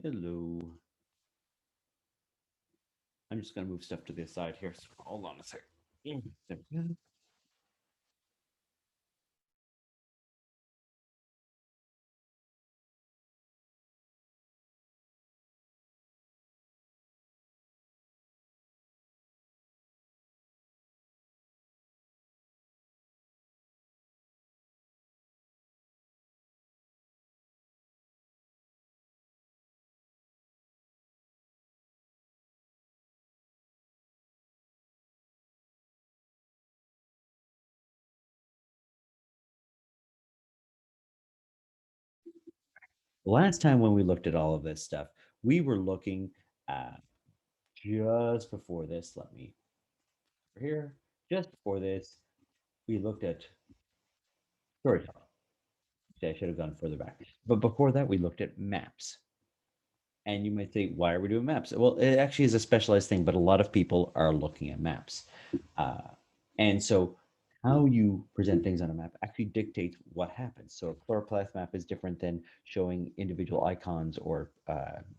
Hello. I'm just going to move stuff to the side here. So hold on a second. There we go. Last time when we looked at all of this stuff, we were looking at just before this. Let me here. Just before this, we looked at storytelling. I should have gone further back. But before that, we looked at maps. And you might say, why are we doing maps? Well, it actually is a specialized thing, but a lot of people are looking at maps. Uh, and so how you present things on a map actually dictates what happens. So a chloroplast map is different than showing individual icons or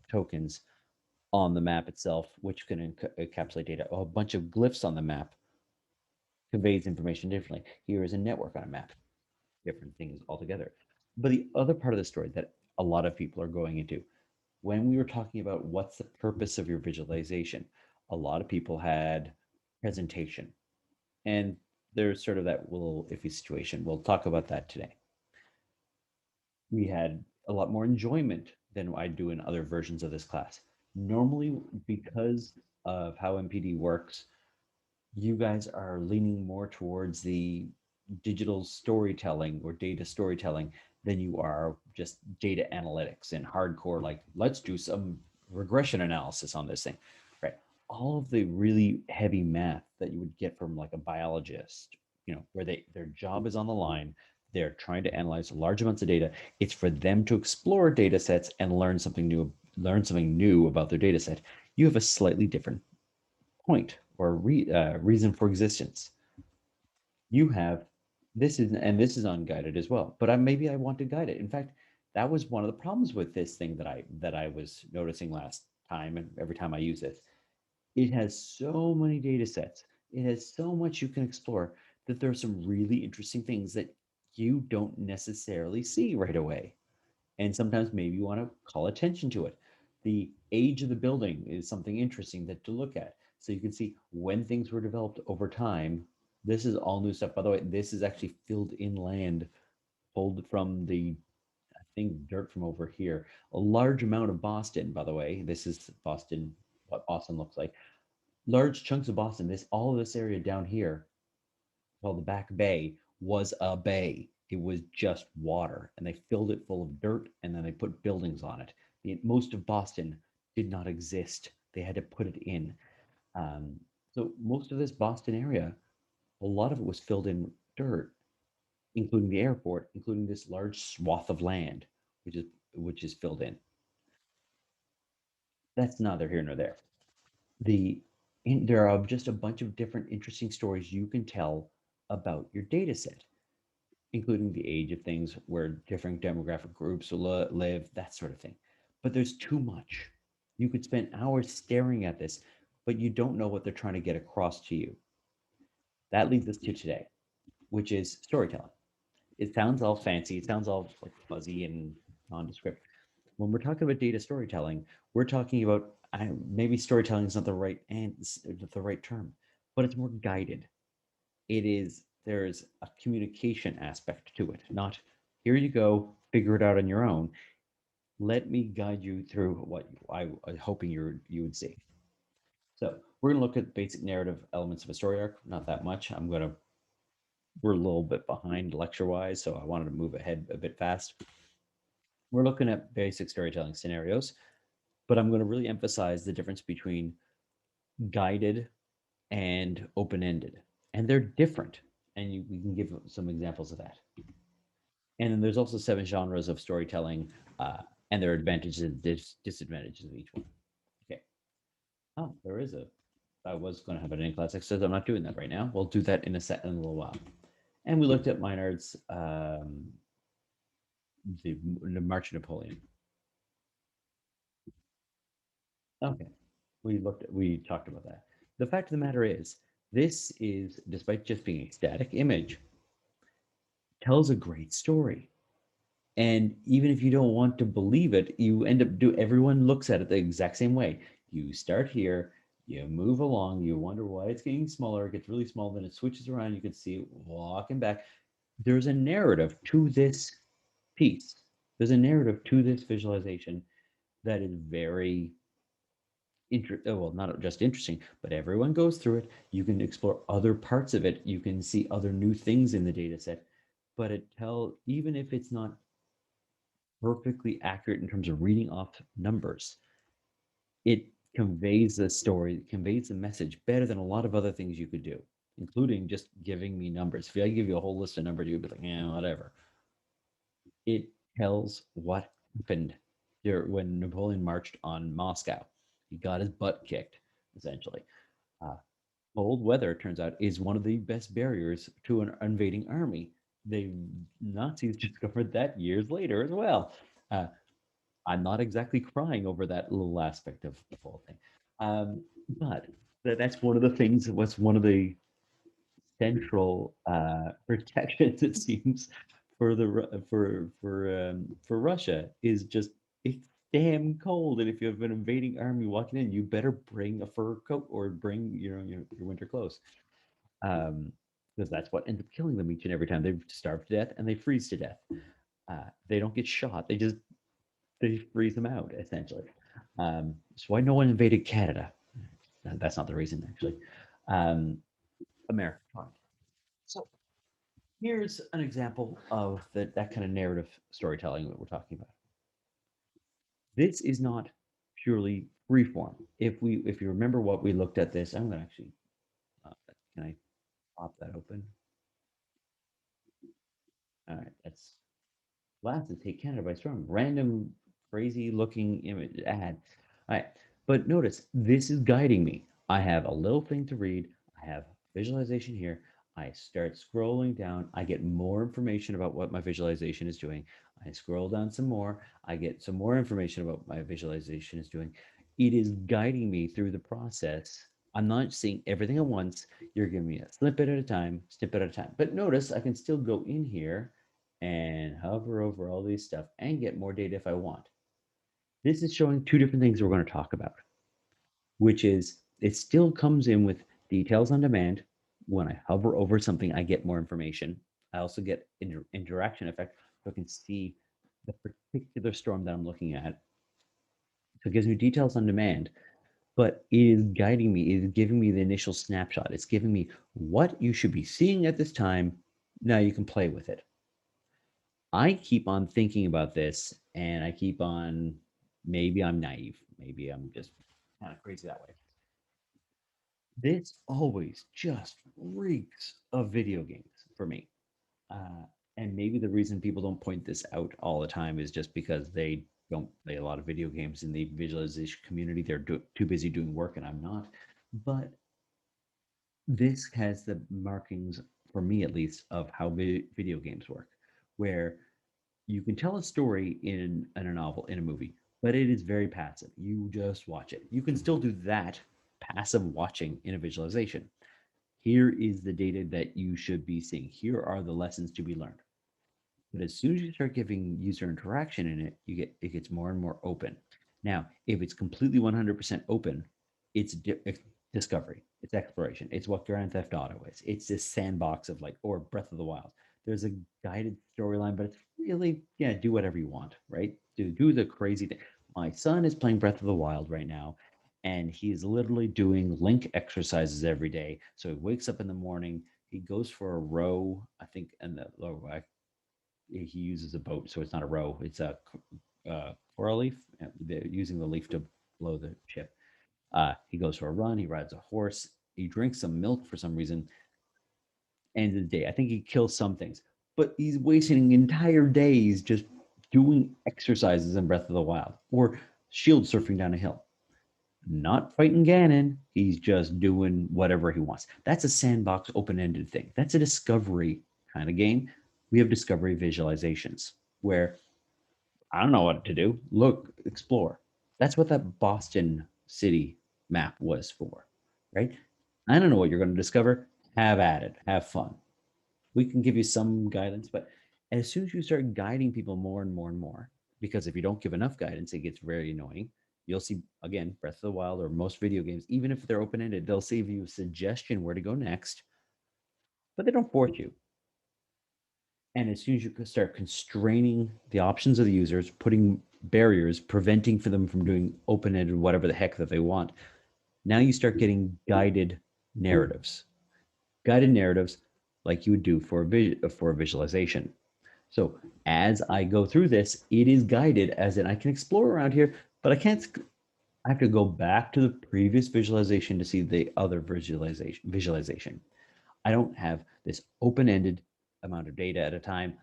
tokens on the map itself, which can encapsulate data. A bunch of glyphs on the map conveys information differently. Here is a network on a map, different things altogether. But the other part of the story that a lot of people are going into, when we were talking about what's the purpose of your visualization, a lot of people had presentation. And there's sort of that little iffy situation. We'll talk about that today. We had a lot more enjoyment than I do in other versions of this class. Normally, because of how MPD works, you guys are leaning more towards the digital storytelling or data storytelling than you are just data analytics and hardcore, like, let's do some regression analysis on this thing, right? All of the really heavy math that you would get from like a biologist, where their job is on the line, they're trying to analyze large amounts of data. It's for them to explore data sets and learn something new about their data set. You have a slightly different point or reason for existence. You have this is unguided as well, but maybe I want to guide it. In fact, that was one of the problems with this thing that I was noticing last time, and every time I use it, it has so many data sets. It has so much you can explore that there are some really interesting things that you don't necessarily see right away. And sometimes maybe you want to call attention to it. The age of the building is something interesting that to look at. So you can see when things were developed over time. This is all new stuff. By the way, this is actually filled in land pulled from the, I think, dirt from over here. A large amount of Boston, by the way. This is Boston, what Boston looks like. Large chunks of Boston. All of this area down here, well, the Back Bay was a bay. It was just water, and they filled it full of dirt, and then they put buildings on it. Most of Boston did not exist. They had to put it in. Um, so most of this Boston area, a lot of it was filled in dirt, including the airport, including this large swath of land, which is filled in. That's neither here nor there. There are just a bunch of different interesting stories you can tell about your data set, including the age of things, where different demographic groups live, that sort of thing. But there's too much. You could spend hours staring at this, but you don't know what they're trying to get across to you. That leads us to today, which is storytelling. It sounds all fancy, it sounds all like fuzzy and nondescript. When we're talking about data storytelling, we're talking about, maybe storytelling is not the right term, but it's more guided. There's a communication aspect to it, not here you go, figure it out on your own. Let me guide you through what I was hoping you would see. So we're going to look at basic narrative elements of a story arc. Not that much. We're a little bit behind lecture wise, so I wanted to move ahead a bit fast. We're looking at basic storytelling scenarios, but I'm going to really emphasize the difference between guided and open ended, and they're different. And we can give some examples of that. And then there's also 7 genres of storytelling, and their advantages and disadvantages of each one. Okay. Oh, there is a. I was going to have an in class exercise. I'm not doing that right now. We'll do that in a little while. And we looked at Maynard's the Marching Napoleon. Okay. We talked about that. The fact of the matter is, this is, despite just being a static image, tells a great story. And even if you don't want to believe it, you end up everyone looks at it the exact same way. You start here, you move along, you wonder why it's getting smaller, it gets really small, then it switches around, you can see it walking back. There's a narrative to this piece. There's a narrative to this visualization that is very well, not just interesting, but everyone goes through it. You can explore other parts of it. You can see other new things in the data set. But even if it's not perfectly accurate in terms of reading off numbers, it conveys the story, it conveys the message better than a lot of other things you could do, including just giving me numbers. If I give you a whole list of numbers, you'd be like, yeah, whatever. It tells what happened there when Napoleon marched on Moscow. He got his butt kicked, essentially. Uh, Cold weather, it turns out, is one of the best barriers to an invading army. The Nazis discovered that years later as well. Uh, I'm not exactly crying over that little aspect of the whole thing. But that's one of the things, what's one of the central protections, it seems, for for Russia is just it's damn cold, and if you have an invading army walking in, you better bring a fur coat or bring your winter clothes, because that's what ends up killing them each and every time. They starve to death and they freeze to death. They don't get shot; they freeze them out essentially. That's why no one invaded Canada. That's not the reason actually. Um, America. So here's an example of that kind of narrative storytelling that we're talking about. This is not purely freeform. If you remember what we looked at this, I'm going to actually uh, can I pop that open? All right, that's last to take Canada by storm. Random crazy looking image ad. All right, but notice this is guiding me. I have a little thing to read. I have visualization here. I start scrolling down. I get more information about what my visualization is doing. I scroll down some more. I get some more information about what my visualization is doing. It is guiding me through the process. I'm not seeing everything at once. You're giving me a snippet at a time, snippet at a time. But notice I can still go in here and hover over all these stuff and get more data if I want. This is showing two different things we're going to talk about, which is it still comes in with details on demand. When I hover over something, I get more information. I also get interaction effect, so I can see the particular storm that I'm looking at. So it gives me details on demand, but it is guiding me. It is giving me the initial snapshot. It's giving me what you should be seeing at this time. Now you can play with it. I keep on thinking about this and I keep on, maybe I'm naive. Maybe I'm just kind of crazy that way. This always just reeks of video games for me. Uh, and maybe the reason people don't point this out all the time is just because they don't play a lot of video games in the visualization community. They're too busy doing work, and I'm not. But this has the markings, for me at least, of how video games work, where you can tell a story in a novel, in a movie, but it is very passive. You just watch it. You can still do that passive watching in a visualization. Here is the data that you should be seeing. Here are the lessons to be learned. But as soon as you start giving user interaction in it, it gets more and more open. Now, if it's completely 100% open, it's discovery, it's exploration, it's what Grand Theft Auto is. It's this sandbox of like, or Breath of the Wild. There's a guided storyline, but it's really, yeah, do whatever you want, right? Do the crazy thing. My son is playing Breath of the Wild right now, and he is literally doing link exercises every day. So he wakes up in the morning, he goes for a row, I think, and the he uses a boat, so it's not a row. It's a coral leaf. They're using the leaf to blow the ship. He goes for a run. He rides a horse. He drinks some milk for some reason. End of the day, I think he kills some things, but he's wasting entire days just doing exercises in Breath of the Wild or shield surfing down a hill. Not fighting Ganon. He's just doing whatever he wants. That's a sandbox, open-ended thing. That's a discovery kind of game. We have discovery visualizations where I don't know what to do. Look, explore. That's what that Boston city map was for, right? I don't know what you're going to discover. Have at it. Have fun. We can give you some guidance, but as soon as you start guiding people more and more and more, because if you don't give enough guidance, it gets very annoying. You'll see again, Breath of the Wild or most video games, even if they're open ended, they'll save you a suggestion where to go next, but they don't force you. And as soon as you start constraining the options of the users, putting barriers, preventing for them from doing open ended whatever the heck that they want, now you start getting guided narratives. Guided narratives like you would do for a visualization. So as I go through this, it is guided as in I can explore around here, but I can't. I have to go back to the previous visualization to see the other visualization. I don't have this open-ended amount of data at a time.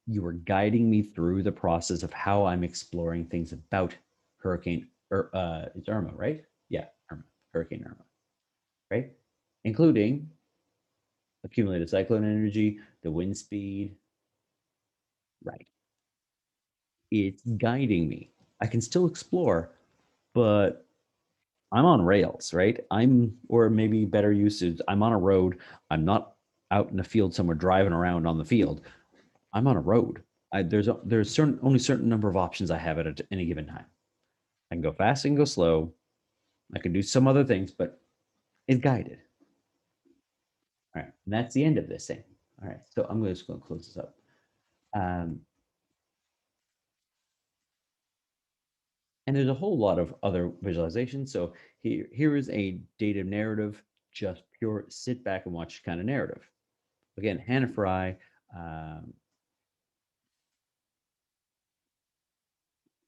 You are guiding me through the process of how I'm exploring things about Hurricane, or it's Irma, right? Yeah, Irma, Hurricane Irma, right? Including accumulated cyclone energy, the wind speed, right? It's guiding me. I can still explore, but I'm on rails, right? Or maybe better usage, I'm on a road. I'm not out in a field somewhere driving around on the field. I'm on a road. There's only certain number of options I have at any given time. I can go fast and go slow. I can do some other things, but it's guided. All right, and that's the end of this thing. All right, so I'm just going to close this up. Um, and there's a whole lot of other visualizations. So here is a data narrative, just pure sit back and watch kind of narrative. Again, Hannah Fry, um,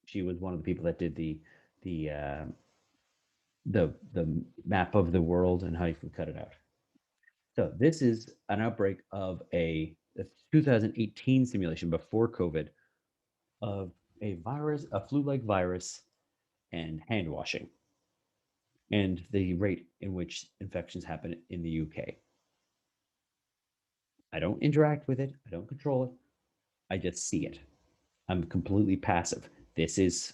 she was one of the people that did the uh, the map of the world and how you can cut it out. So this is an outbreak of a 2018 simulation before COVID of a virus, a flu-like virus, and hand washing, and the rate in which infections happen in the UK. I don't interact with it. I don't control it. I just see it. I'm completely passive. This is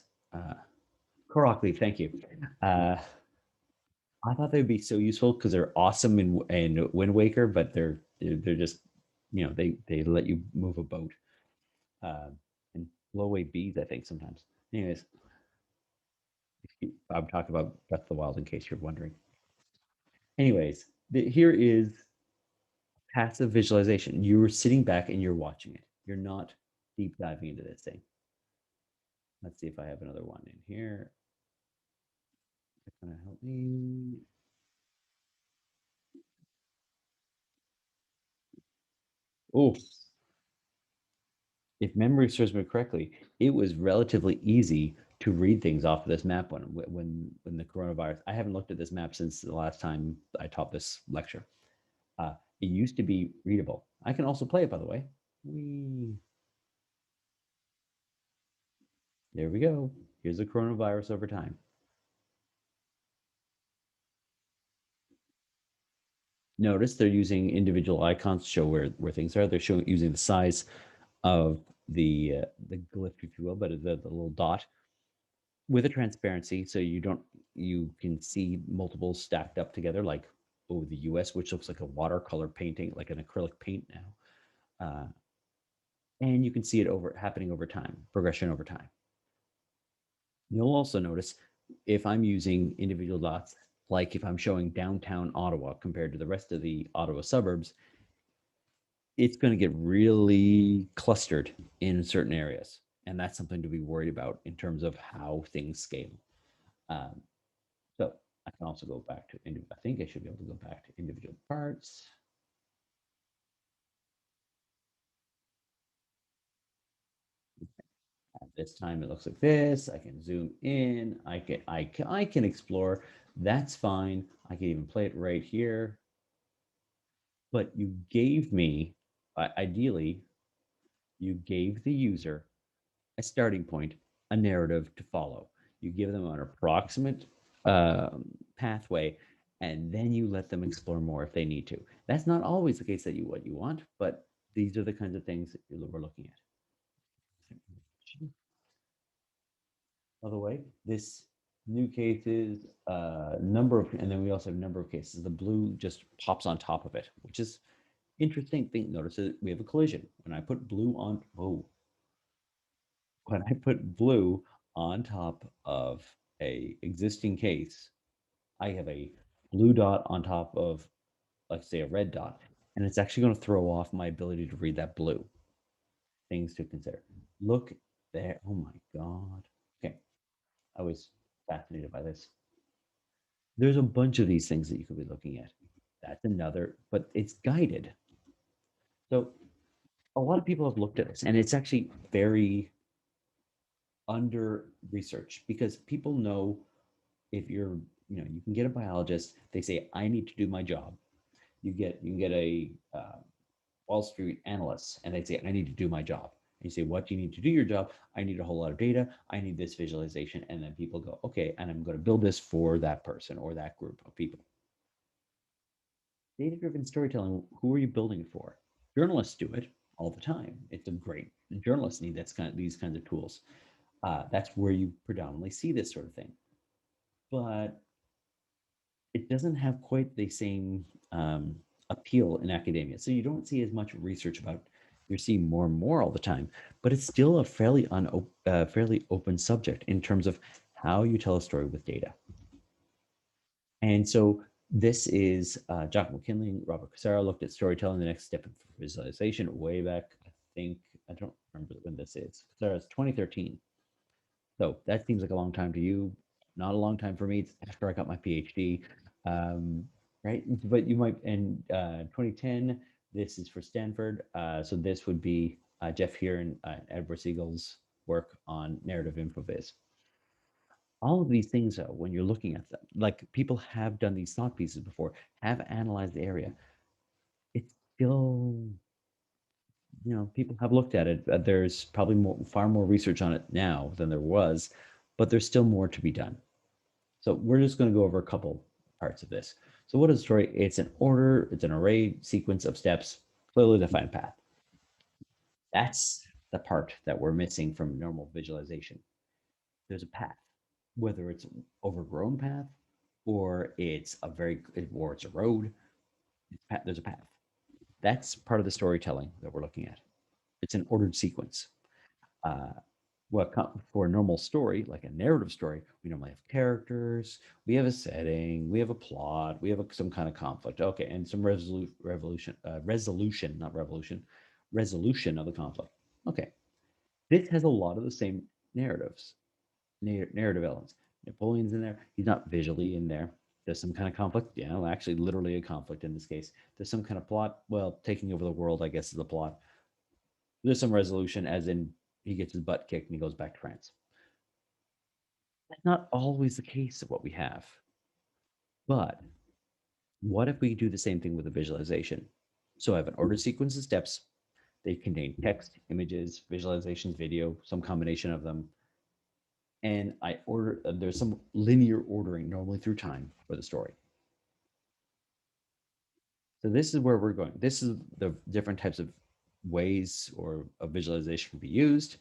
Korokli. Thank you. I thought they'd be so useful because they're awesome in Wind Waker, but they're just they let you move a boat uh, and blow away bees. I think sometimes. Anyways, I'm talking about Breath of the Wild in case you're wondering. Anyways, here is passive visualization. You're sitting back and you're watching it. You're not deep diving into this thing. Let's see if I have another one in here. Kind of help me. Oh, if memory serves me correctly, it was relatively easy to read things off of this map when the coronavirus. I haven't looked at this map since the last time I taught this lecture. It used to be readable. I can also play it, by the way. There we go. Here's the coronavirus over time. Notice they're using individual icons to show where things are. They're showing using the size of the glyph, if you will, but the little dot with a transparency, so you can see multiples stacked up together, like the US, which looks like a watercolor painting, like an acrylic paint now, and you can see it happening over time, progression over time. You'll also notice if I'm using individual dots, like if I'm showing downtown Ottawa compared to the rest of the Ottawa suburbs, it's going to get really clustered in certain areas. And that's something to be worried about in terms of how things scale. Um, so I can also go back to, I think I should be able to go back to individual parts. At this time, it looks like this. I can zoom in. I can explore. That's fine. I can even play it right here. But you gave me, ideally, you gave the user a starting point, a narrative to follow. You give them an approximate pathway, and then you let them explore more if they need to. That's not always the case that what you want, but these are the kinds of things that we're looking at. By the way, this New cases, number of, and then we also have number of cases. The blue just pops on top of it, which is interesting thing. Notice that we have a collision. When I put blue on, oh, when I put blue on top of a existing case, I have a blue dot on top of, like say, a red dot, and it's actually going to throw off my ability to read that blue. Things to consider. Look there. Oh my God. Okay. I was fascinated by this. There's a bunch of these things that you could be looking at. That's another, but it's guided. So a lot of people have looked at this, and it's actually very under researched because people know if you're, you can get a biologist. They say, I need to do my job. You can get a Wall Street analyst, and they say, I need to do my job. And you say, what do you need to do your job? I need a whole lot of data. I need this visualization. And then people go, okay, and I'm going to build this for that person or that group of people. Data-driven storytelling, who are you building it for? Journalists do it all the time. It's a great, journalists need these kinds of tools. That's where you predominantly see this sort of thing. But it doesn't have quite the same appeal in academia. So you don't see as much research about. You're seeing more and more all the time, but it's still a fairly open subject in terms of how you tell a story with data. And so this is John McKinley and Robert Casara looked at storytelling, the next step of visualization, way back. I don't remember when this is. Casara's 2013. So that seems like a long time to you. Not a long time for me. It's after I got my PhD, um, right? But you might, in 2010, this is for Stanford. So this would be Jeff Here and Edward Siegel's work on narrative infoviz. All of these things, though, when you're looking at them, like people have done these thought pieces before, have analyzed the area. It's still, people have looked at it. There's probably far more research on it now than there was, but there's still more to be done. So we're just going to go over a couple parts of this. So what is a story? It's an order, it's an array sequence of steps, clearly defined path. That's the part that we're missing from normal visualization. There's a path, whether it's an overgrown path or it's a road. There's a path. That's part of the storytelling that we're looking at. It's an ordered sequence. Uh, for a normal story, like a narrative story, we normally have characters, we have a setting, we have a plot, we have some kind of conflict. Okay, and some resolution, not revolution, resolution of the conflict. Okay, this has a lot of the same narrative elements. Napoleon's in there. He's not visually in there. There's some kind of conflict. Yeah, well, actually, literally a conflict in this case. There's some kind of plot. Well, taking over the world, I guess, is the plot. There's some resolution, as in he gets his butt kicked and he goes back to France. That's not always the case of what we have. But what if we do the same thing with a visualization? So I have an ordered sequence of steps. They contain text, images, visualizations, video, some combination of them. And there's some linear ordering normally through time for the story. So this is where we're going. This is the different types of ways or a visualization can be used.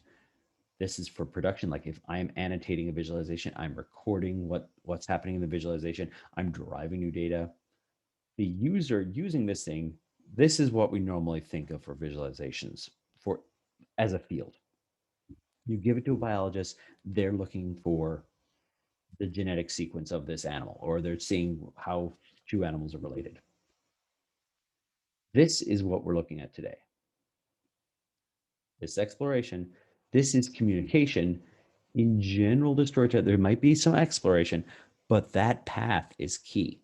This is for production. Like if I'm annotating a visualization, I'm recording what's happening in the visualization. I'm deriving new data. The user using this thing, this is what we normally think of for visualizations for as a field. You give it to a biologist, they're looking for the genetic sequence of this animal, or they're seeing how two animals are related. This is what we're looking at today. This exploration, this is communication. In general, the storytelling, there might be some exploration, but that path is key.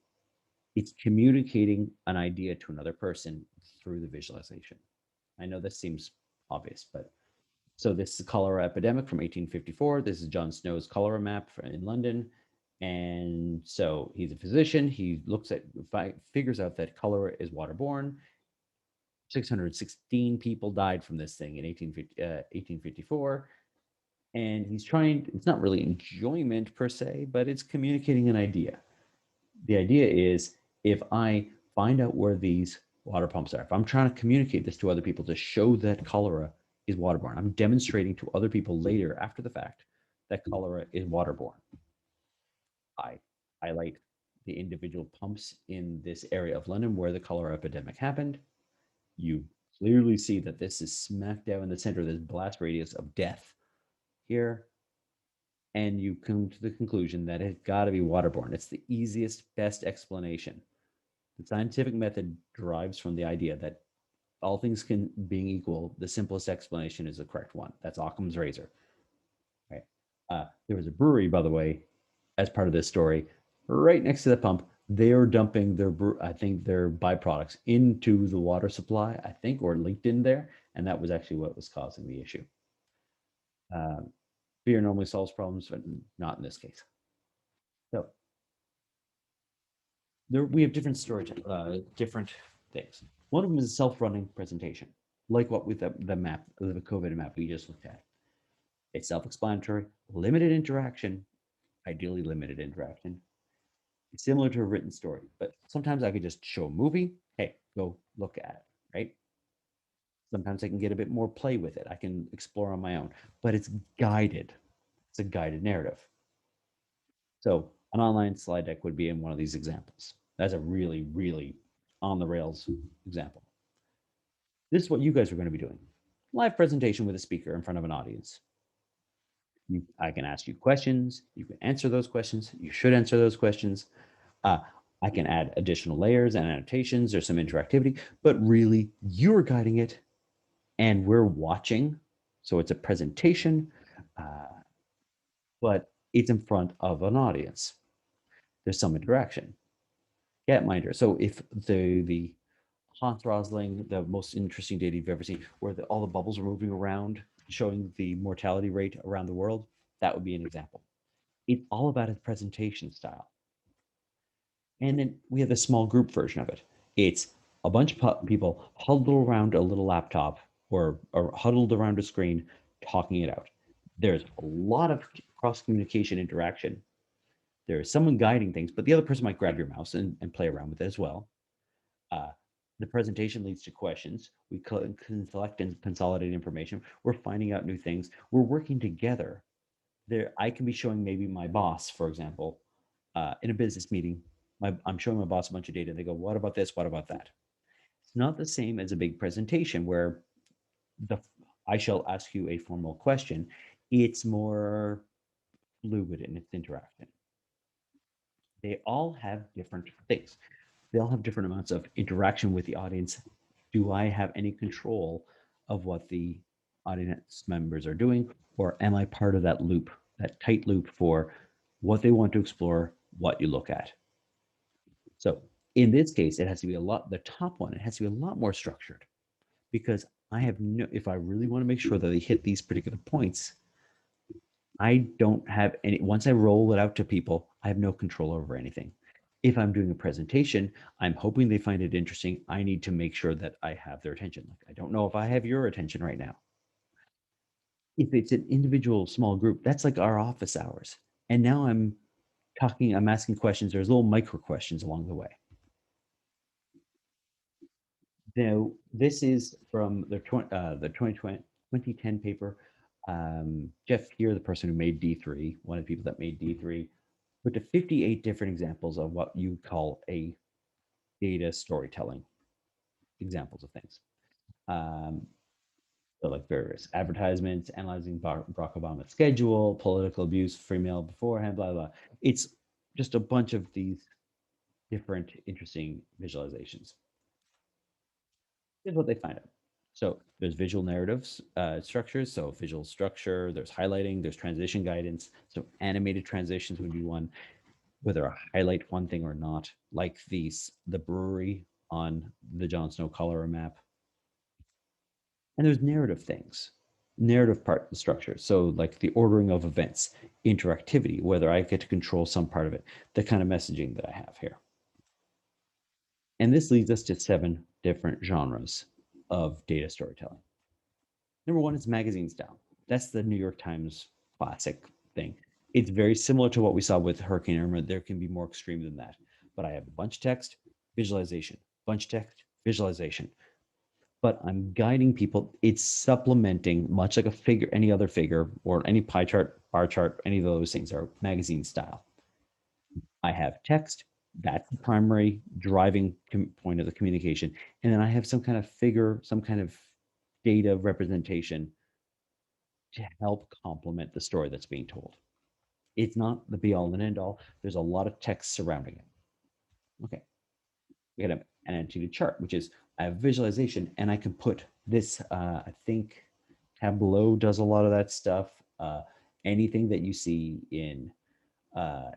It's communicating an idea to another person through the visualization. I know this seems obvious, but so this is the Cholera Epidemic from 1854. This is John Snow's cholera map in London. And so he's a physician. He figures out that cholera is waterborne. 616 people died from this thing in 1854. And he's trying, it's not really enjoyment per se, but it's communicating an idea. The idea is if I find out where these water pumps are, if I'm trying to communicate this to other people to show that cholera is waterborne, I'm demonstrating to other people later after the fact that cholera is waterborne. I highlight the individual pumps in this area of London where the cholera epidemic happened. You clearly see that this is smack dab in the center of this blast radius of death here. And you come to the conclusion that it's got to be waterborne. It's the easiest, best explanation. The scientific method derives from the idea that all things being equal, the simplest explanation is the correct one. That's Occam's razor. Right. There was a brewery, by the way, as part of this story, right next to the pump. They are dumping their, I think, their byproducts into the water supply, I think, or leaked in there, and that was actually what was causing the issue. Fear normally solves problems, but not in this case. So there we have different storage, different things. One of them is a self-running presentation, like what with the map, the COVID map we just looked at. It's self-explanatory, limited interaction, ideally limited interaction. It's similar to a written story, but sometimes I could just show a movie. Hey, go look at it, right? Sometimes I can get a bit more play with it. I can explore on my own, but it's guided. It's a guided narrative. So an online slide deck would be in one of these examples. That's a really, really on the rails example. This is what you guys are going to be doing. Live presentation with a speaker in front of an audience. I can ask you questions. You can answer those questions. You should answer those questions. I can add additional layers and annotations. There's some interactivity, but really you're guiding it and we're watching. So it's a presentation, but it's in front of an audience. There's some interaction. Get minder. So if the Hans Rosling, the most interesting data you've ever seen, where all the bubbles are moving around, showing the mortality rate around the world, that would be an example. It's all about its presentation style. And then we have the small group version of it. It's a bunch of people huddled around a little laptop or huddled around a screen talking it out. There's a lot of cross communication interaction. There is someone guiding things, but the other person might grab your mouse and play around with it as well. Uh, the presentation leads to questions. We can collect and consolidate information. We're finding out new things. We're working together. There, I can be showing maybe my boss, for example, in a business meeting. I'm showing my boss a bunch of data. They go, "What about this? What about that?" It's not the same as a big presentation where the I shall ask you a formal question. It's more fluid in its interaction. They all have different things. They all have different amounts of interaction with the audience. Do I have any control of what the audience members are doing, or am I part of that loop, that tight loop for what they want to explore, what you look at? So in this case, it has to be a lot, the top one, it has to be a lot more structured because I have no, if I really want to make sure that they hit these particular points, I don't have any, once I roll it out to people, I have no control over anything. If I'm doing a presentation, I'm hoping they find it interesting. I need to make sure that I have their attention. Like, I don't know if I have your attention right now. If it's an individual small group, that's like our office hours. And now I'm talking, I'm asking questions. There's little micro questions along the way. Now, this is from the 2010 paper. Jeff here, the person who made D3, one of the people that made D3, put to 58 different examples of what you call a data storytelling examples of things. So like various advertisements, analyzing Barack Obama's schedule, political abuse, free mail beforehand, blah, blah. It's just a bunch of these different interesting visualizations. Here's what they find out. So there's visual narratives structures. So visual structure, there's highlighting, there's transition guidance. So animated transitions would be one, whether I highlight one thing or not, like the brewery on the Jon Snow cholera map. And there's narrative things, narrative part structure. So like the ordering of events, interactivity, whether I get to control some part of it, the kind of messaging that I have here. And this leads us to 7 different genres of data storytelling. Number one is magazine style. That's the New York Times classic thing. It's very similar to what we saw with Hurricane Irma. There can be more extreme than that. But I have a bunch of text, visualization, bunch of text, visualization. But I'm guiding people. It's supplementing, much like a figure, any other figure, or any pie chart, bar chart, any of those things are magazine style. I have text. That's the primary driving point of the communication. And then I have some kind of figure, some kind of data representation to help complement the story that's being told. It's not the be all and end all. There's a lot of text surrounding it. Okay. We got an annotated chart, which is I have visualization and I can put this, I think Tableau does a lot of that stuff. Anything that you see in,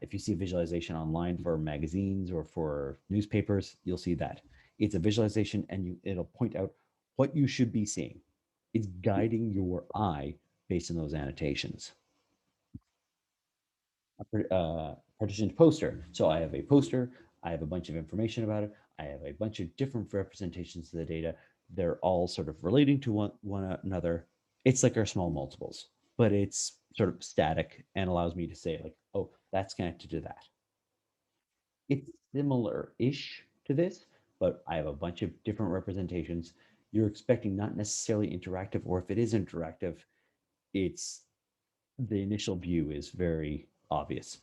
if you see a visualization online for magazines or for newspapers, you'll see that. It's a visualization and it'll point out what you should be seeing. It's guiding your eye based on those annotations. Partitioned poster. So I have a poster, I have a bunch of information about it, I have a bunch of different representations of the data. They're all sort of relating to one another. It's like our small multiples, but it's sort of static and allows me to say, like, oh, that's connected to that. It's similar-ish to this, but I have a bunch of different representations. You're expecting not necessarily interactive, or if it is interactive, it's the initial view is very obvious.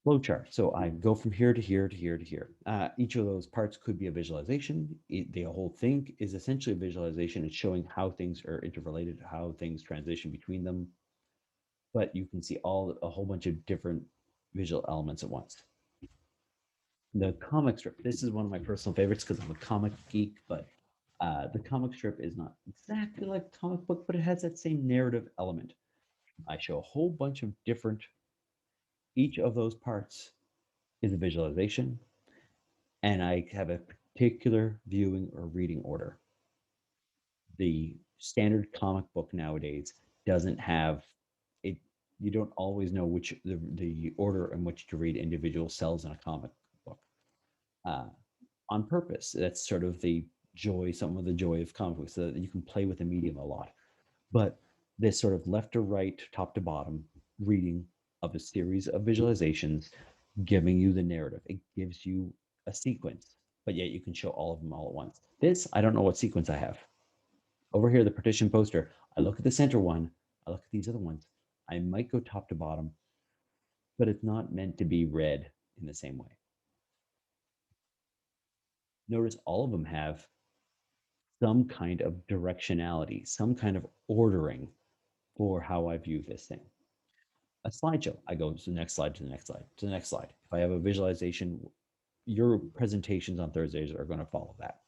Flowchart. So I go from here to here to here to here. Each of those parts could be a visualization. The whole thing is essentially a visualization. It's showing how things are interrelated, how things transition between them. But you can see a whole bunch of different visual elements at once. The comic strip. This is one of my personal favorites because I'm a comic geek, but the comic strip is not exactly like a comic book, but it has that same narrative element. I show a whole bunch of different, each of those parts is a visualization, and I have a particular viewing or reading order. The standard comic book nowadays doesn't have it. You don't always know which the order in which to read individual cells in a comic book uh, on purpose. That's sort of the joy, some of the joy of comic books, so that you can play with the medium a lot. But this sort of left to right, top to bottom reading of a series of visualizations giving you the narrative. It gives you a sequence, but yet you can show all of them all at once. This, I don't know what sequence I have. Over here, the partition poster, I look at the center one, I look at these other ones. I might go top to bottom, but it's not meant to be read in the same way. Notice all of them have some kind of directionality, some kind of ordering for how I view this thing. A slideshow, I go to the next slide, to the next slide, to the next slide. If I have a visualization, your presentations on Thursdays are going to follow that.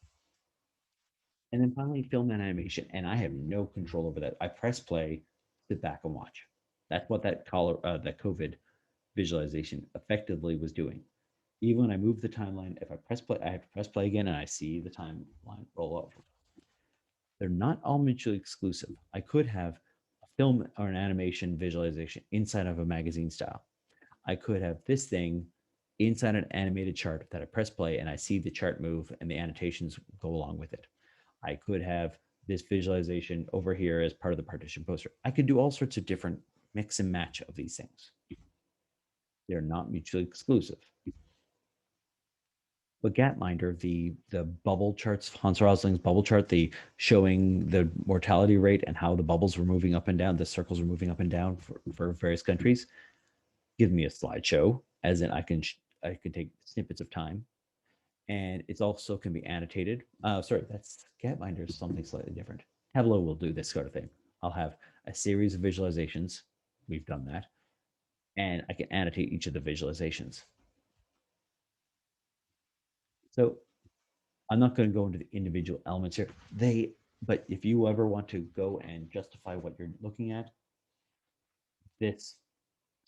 And then finally, film and animation. And I have no control over that. I press play, sit back and watch. That's what that COVID visualization effectively was doing. Even when I move the timeline, if I press play, I have to press play again and I see the timeline roll over. They're not all mutually exclusive. I could have a film or an animation visualization inside of a magazine style. I could have this thing inside an animated chart that I press play and I see the chart move and the annotations go along with it. I could have this visualization over here as part of the partition poster. I could do all sorts of different mix and match of these things. They're not mutually exclusive. But Gapminder, the bubble charts, Hans Rosling's bubble chart, the showing the mortality rate and how the bubbles were moving up and down, the circles were moving up and down for various countries, give me a slideshow, as in I can take snippets of time, and it's also can be annotated. Sorry, that's Gapminder is something slightly different. Tableau will do this sort of thing. I'll have a series of visualizations. We've done that, and I can annotate each of the visualizations. So I'm not going to go into the individual elements here. But if you ever want to go and justify what you're looking at, this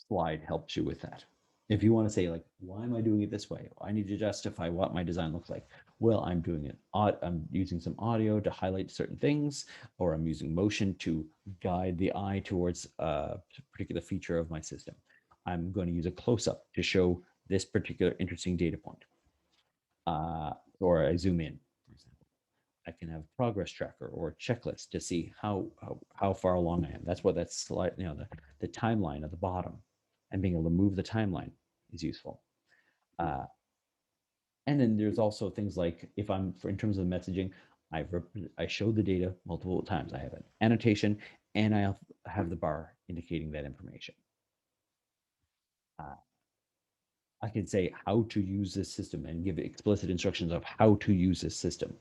slide helps you with that. If you want to say, like, why am I doing it this way? I need to justify what my design looks like. Well, I'm doing it. I'm using some audio to highlight certain things, or I'm using motion to guide the eye towards a particular feature of my system. I'm going to use a close-up to show this particular interesting data point, or I zoom in, for example. I can have a progress tracker or a checklist to see how far along I am. That's what that slide, the timeline at the bottom, and being able to move the timeline is useful. And then there's also things like if in terms of the messaging, I show the data multiple times. I have an annotation and I have the bar indicating that information. I can say how to use this system and give explicit instructions of how to use this system.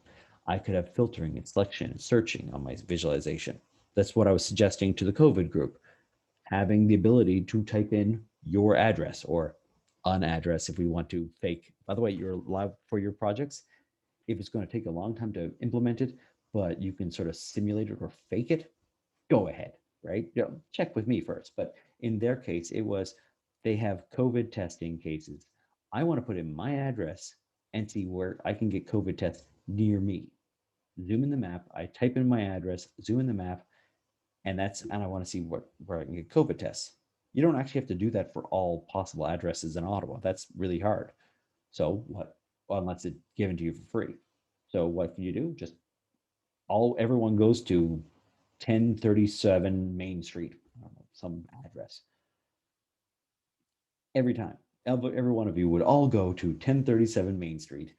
I could have filtering and selection and searching on my visualization. That's what I was suggesting to the COVID group, having the ability to type in your address or an address if we want to fake. By the way, you're allowed for your projects, if it's going to take a long time to implement it, but you can sort of simulate it or fake it, go ahead, right? Check with me first. But in their case, it was they have COVID testing cases. I want to put in my address and see where I can get COVID tests near me. Zoom in the map, I type in my address, zoom in the map, and I want to see where I can get COVID tests. You don't actually have to do that for all possible addresses in Ottawa. That's really hard. So what? Well, unless it's given to you for free. So what can you do? Just everyone goes to 1037 Main Street, I don't know, some address. Every time, every one of you would all go to 1037 Main Street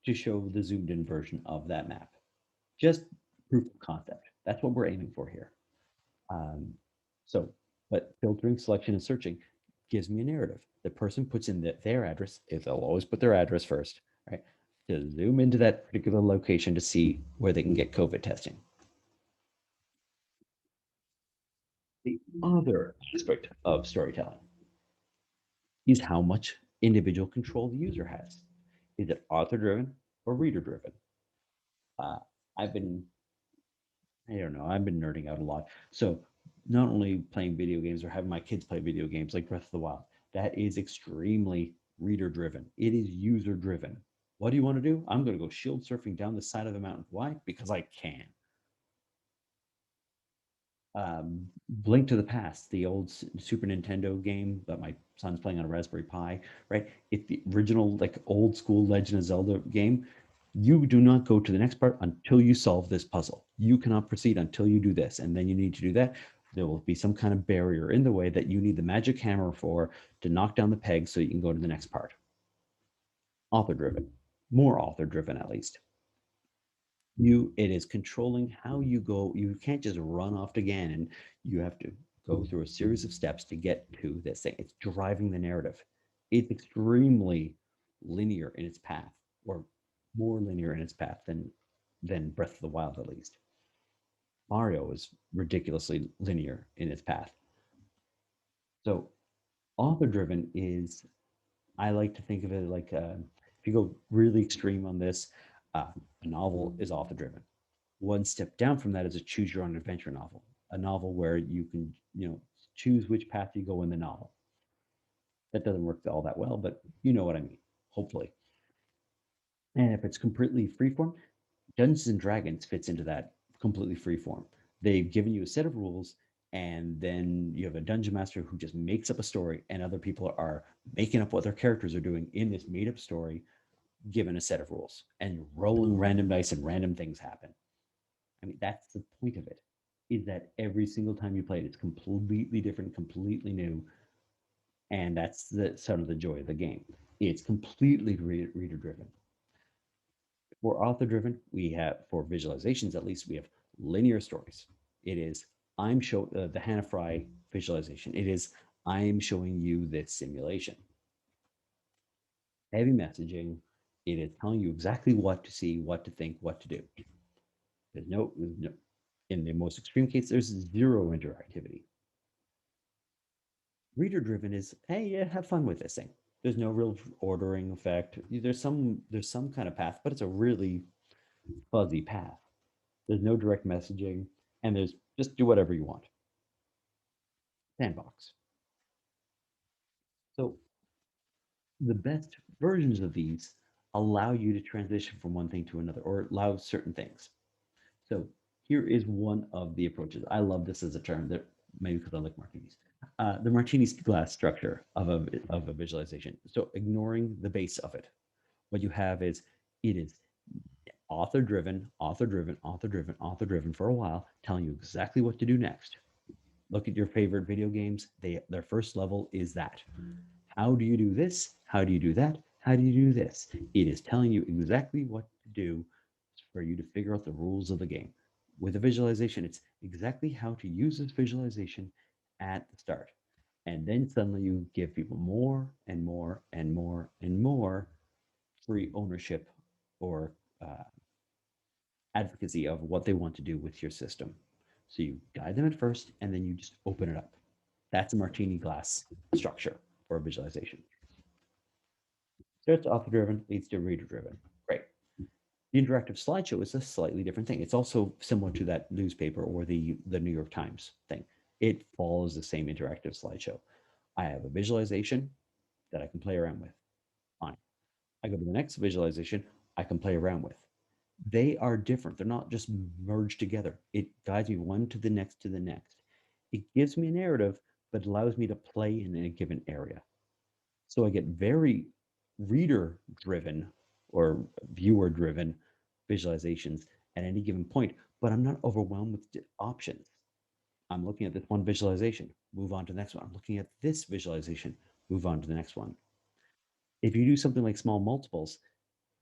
to show the zoomed in version of that map. Just proof of concept. That's what we're aiming for here. Um, so, but filtering, selection, and searching gives me a narrative. The person puts in their address, if they'll always put their address first, right? To zoom into that particular location to see where they can get COVID testing. The other aspect of storytelling is how much individual control the user has. Is it author driven or reader driven? Uh, I've been, I don't know, I've been nerding out a lot. So, not only playing video games or having my kids play video games like Breath of the Wild, that is extremely reader driven. It is user driven. What do you want to do? I'm going to go shield surfing down the side of the mountain. Why? Because I can. Link to the Past, the old Super Nintendo game that my son's playing on a Raspberry Pi, right? It's the original, like old school Legend of Zelda game. You do not go to the next part until you solve this puzzle. You cannot proceed until you do this, and then you need to do that. There will be some kind of barrier in the way that you need the magic hammer for to knock down the peg so you can go to the next part. Author driven, more author driven at least. It is controlling how you go. You can't just run off to Ganon. You have to go through a series of steps to get to this thing. It's driving the narrative. It's extremely linear in its path, or more linear in its path than Breath of the Wild, at least. Mario is ridiculously linear in its path. So author driven is, I like to think of it like, if you go really extreme on this, a novel is author driven. One step down from that is a choose your own adventure novel, a novel where you can, choose which path you go in the novel. That doesn't work all that well, but you know what I mean, hopefully. And if it's completely freeform, Dungeons and Dragons fits into that completely freeform. They've given you a set of rules, and then you have a dungeon master who just makes up a story, and other people are making up what their characters are doing in this made up story, given a set of rules, and rolling random dice and random things happen. I mean, that's the point of it, is that every single time you play it, it's completely different, completely new. And that's the sort of the joy of the game. It's completely reader driven. For author driven, we have, for visualizations at least, we have linear stories. It is, I'm showing the Hannah Fry visualization. It is, I'm showing you this simulation. Heavy messaging. It is telling you exactly what to see, what to think, what to do. There's no, in the most extreme case, there's zero interactivity. Reader driven is, hey, yeah, have fun with this thing. There's no real ordering effect. There's some kind of path, but it's a really fuzzy path. There's no direct messaging, and there's just do whatever you want. Sandbox. So the best versions of these allow you to transition from one thing to another, or allow certain things. So here is one of the approaches. I love this as a term, that maybe because I like martinis. The martini glass structure of a visualization. So ignoring the base of it, what you have is, it is author driven, author driven, author driven, author driven for a while, telling you exactly what to do next. Look at your favorite video games. Their first level is that. How do you do this? How do you do that? How do you do this? It is telling you exactly what to do for you to figure out the rules of the game. With a visualization, it's exactly how to use this visualization at the start. And then suddenly you give people more and more and more and more free ownership or uh, advocacy of what they want to do with your system. So you guide them at first, and then you just open it up. That's a martini glass structure for a visualization. Starts author driven, leads to reader driven. Great. The interactive slideshow is a slightly different thing. It's also similar to that newspaper or the New York Times thing. It follows the same interactive slideshow. I have a visualization that I can play around with. Fine. I go to the next visualization I can play around with. They are different. They're not just merged together. It guides me one to the next to the next. It gives me a narrative, but allows me to play in a given area. So I get very reader driven or viewer driven visualizations at any given point, but I'm not overwhelmed with options. I'm looking at this one visualization, move on to the next one. I'm looking at this visualization, move on to the next one. If you do something like small multiples,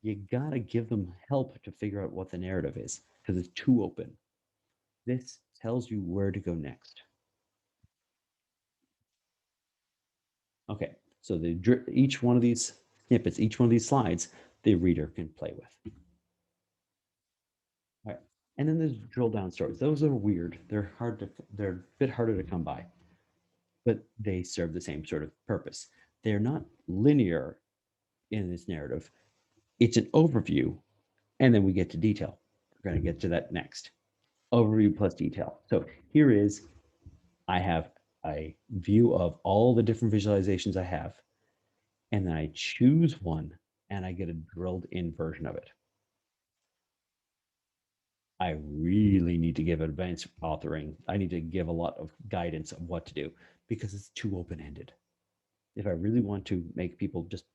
you gotta give them help to figure out what the narrative is because it's too open. This tells you where to go next. Okay, so each one of these snippets, each one of these slides, the reader can play with. All right, and then there's drill down stories. Those are weird. They're a bit harder to come by, but they serve the same sort of purpose. They're not linear in this narrative. It's an overview, and then we get to detail. We're going to get to that next. Overview plus detail. So here is I have a view of all the different visualizations I have, and then I choose one and I get a drilled in version of it. I really need to give advanced authoring. I need to give a lot of guidance of what to do because it's too open ended. If I really want to make people just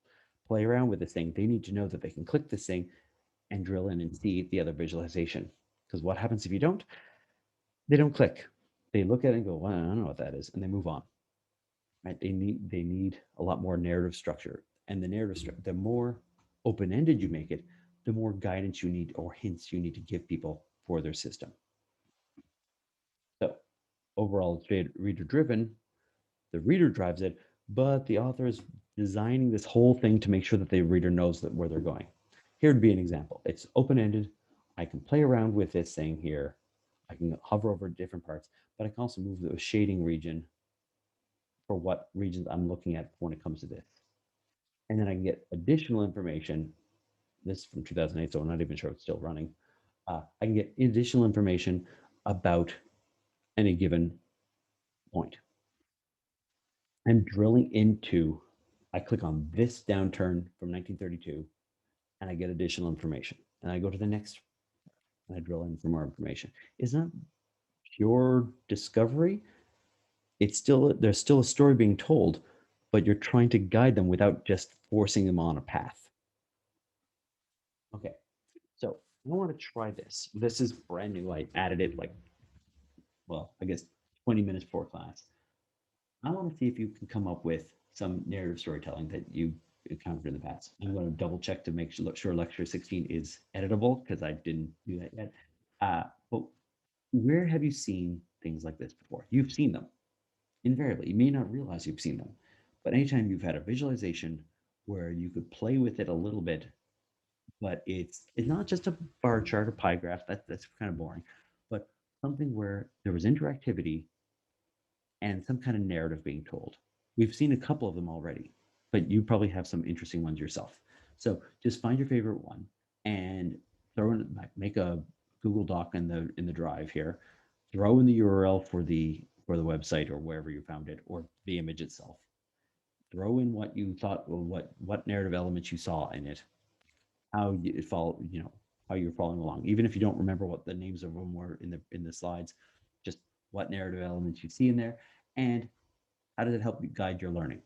play around with this thing, they need to know that they can click this thing and drill in and see the other visualization. Because what happens if you don't? They don't click. They look at it and go, well, I don't know what that is, and they move on. Right? They need a lot more narrative structure. And the narrative structure, the more open-ended you make it, the more guidance you need or hints you need to give people for their system. So overall, it's reader driven. The reader drives it, but the author is designing this whole thing to make sure that the reader knows that where they're going. Here would be an example. It's open-ended. I can play around with this thing here. I can hover over different parts, but I can also move the shading region for what regions I'm looking at when it comes to this. And then I can get additional information. This is from 2008, so I'm not even sure it's still running. I can get additional information about any given point. I'm drilling into, I click on this downturn from 1932 and I get additional information. And I go to the next and I drill in for more information. It's not pure discovery. It's still, there's still a story being told, but you're trying to guide them without just forcing them on a path. Okay, so I want to try this. This is brand new. I added it like, well, I guess 20 minutes before class. I want to see if you can come up with some narrative storytelling that you encountered in the past. I'm going to double check to make sure lecture 16 is editable because I didn't do that yet. But where have you seen things like this before? You've seen them invariably. You may not realize you've seen them, but anytime you've had a visualization where you could play with it a little bit, but it's not just a bar chart or pie graph. That's kind of boring, but something where there was interactivity and some kind of narrative being told. We've seen a couple of them already, but you probably have some interesting ones yourself. So just find your favorite one and throw in, make a Google Doc in the drive here, throw in the URL for the website or wherever you found it or the image itself. Throw in what you thought, or what narrative elements you saw in it, how you follow, how you're following along. Even if you don't remember what the names of them were in the slides, just what narrative elements you see in there, and how does it help you guide your learning?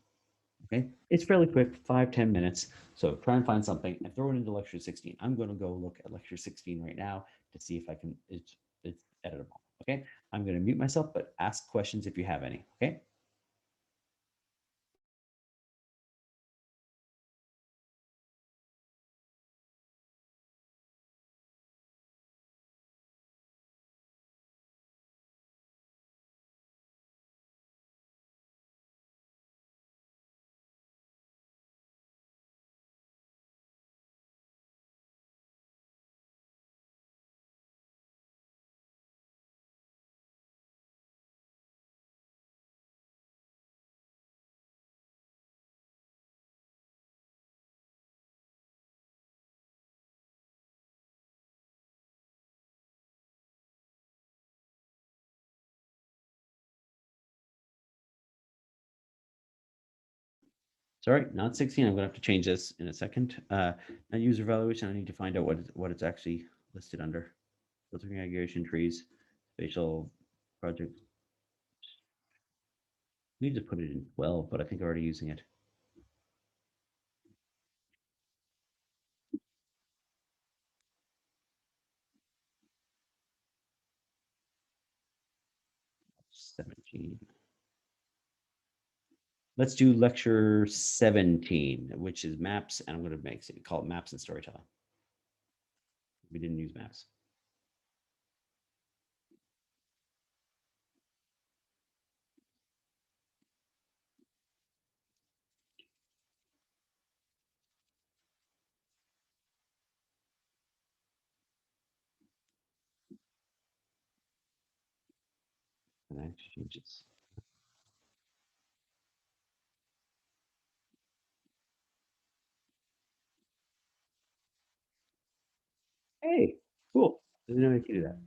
Okay, it's fairly quick, 5-10 minutes. So try and find something and throw it into lecture 16. I'm going to go look at lecture 16 right now to see if I can. It's editable. Okay, I'm going to mute myself, but ask questions if you have any. Okay. Sorry, not 16. I'm gonna have to change this in a second. Not user evaluation. I need to find out what it's actually listed under. Filtering aggregation trees, spatial project. We need to put it in 12, but I think I'm already using it. $17. Let's do lecture 17, which is maps, and I'm going to call it maps and storytelling. We didn't use maps. And that changes. Hey, cool. I didn't know you could do that.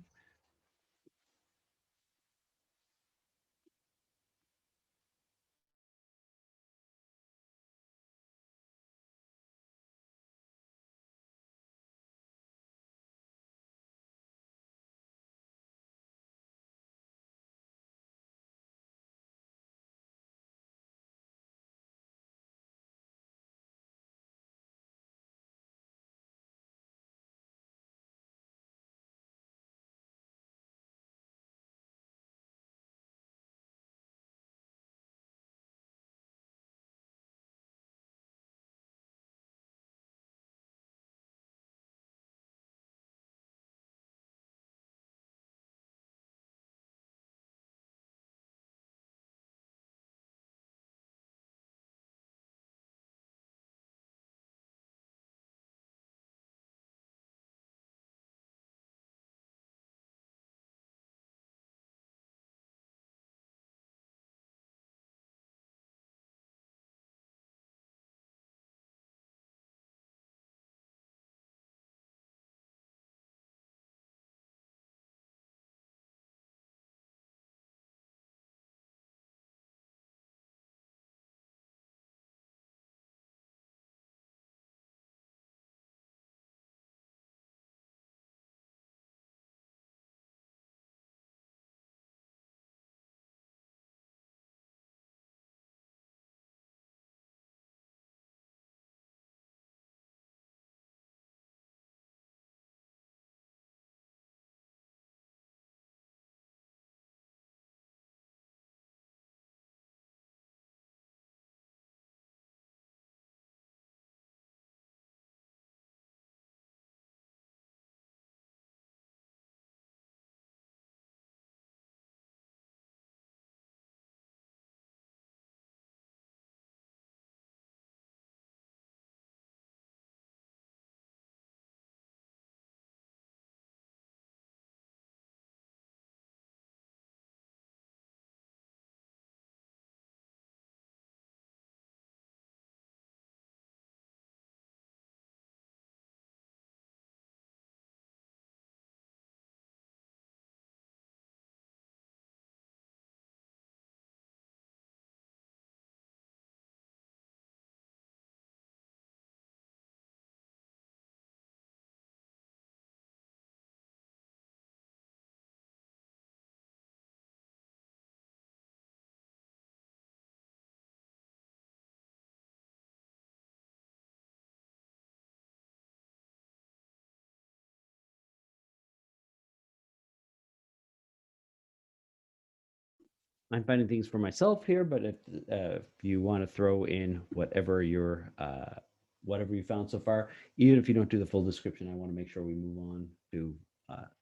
I'm finding things for myself here, but if you want to throw in whatever you found so far, even if you don't do the full description, I want to make sure we move on to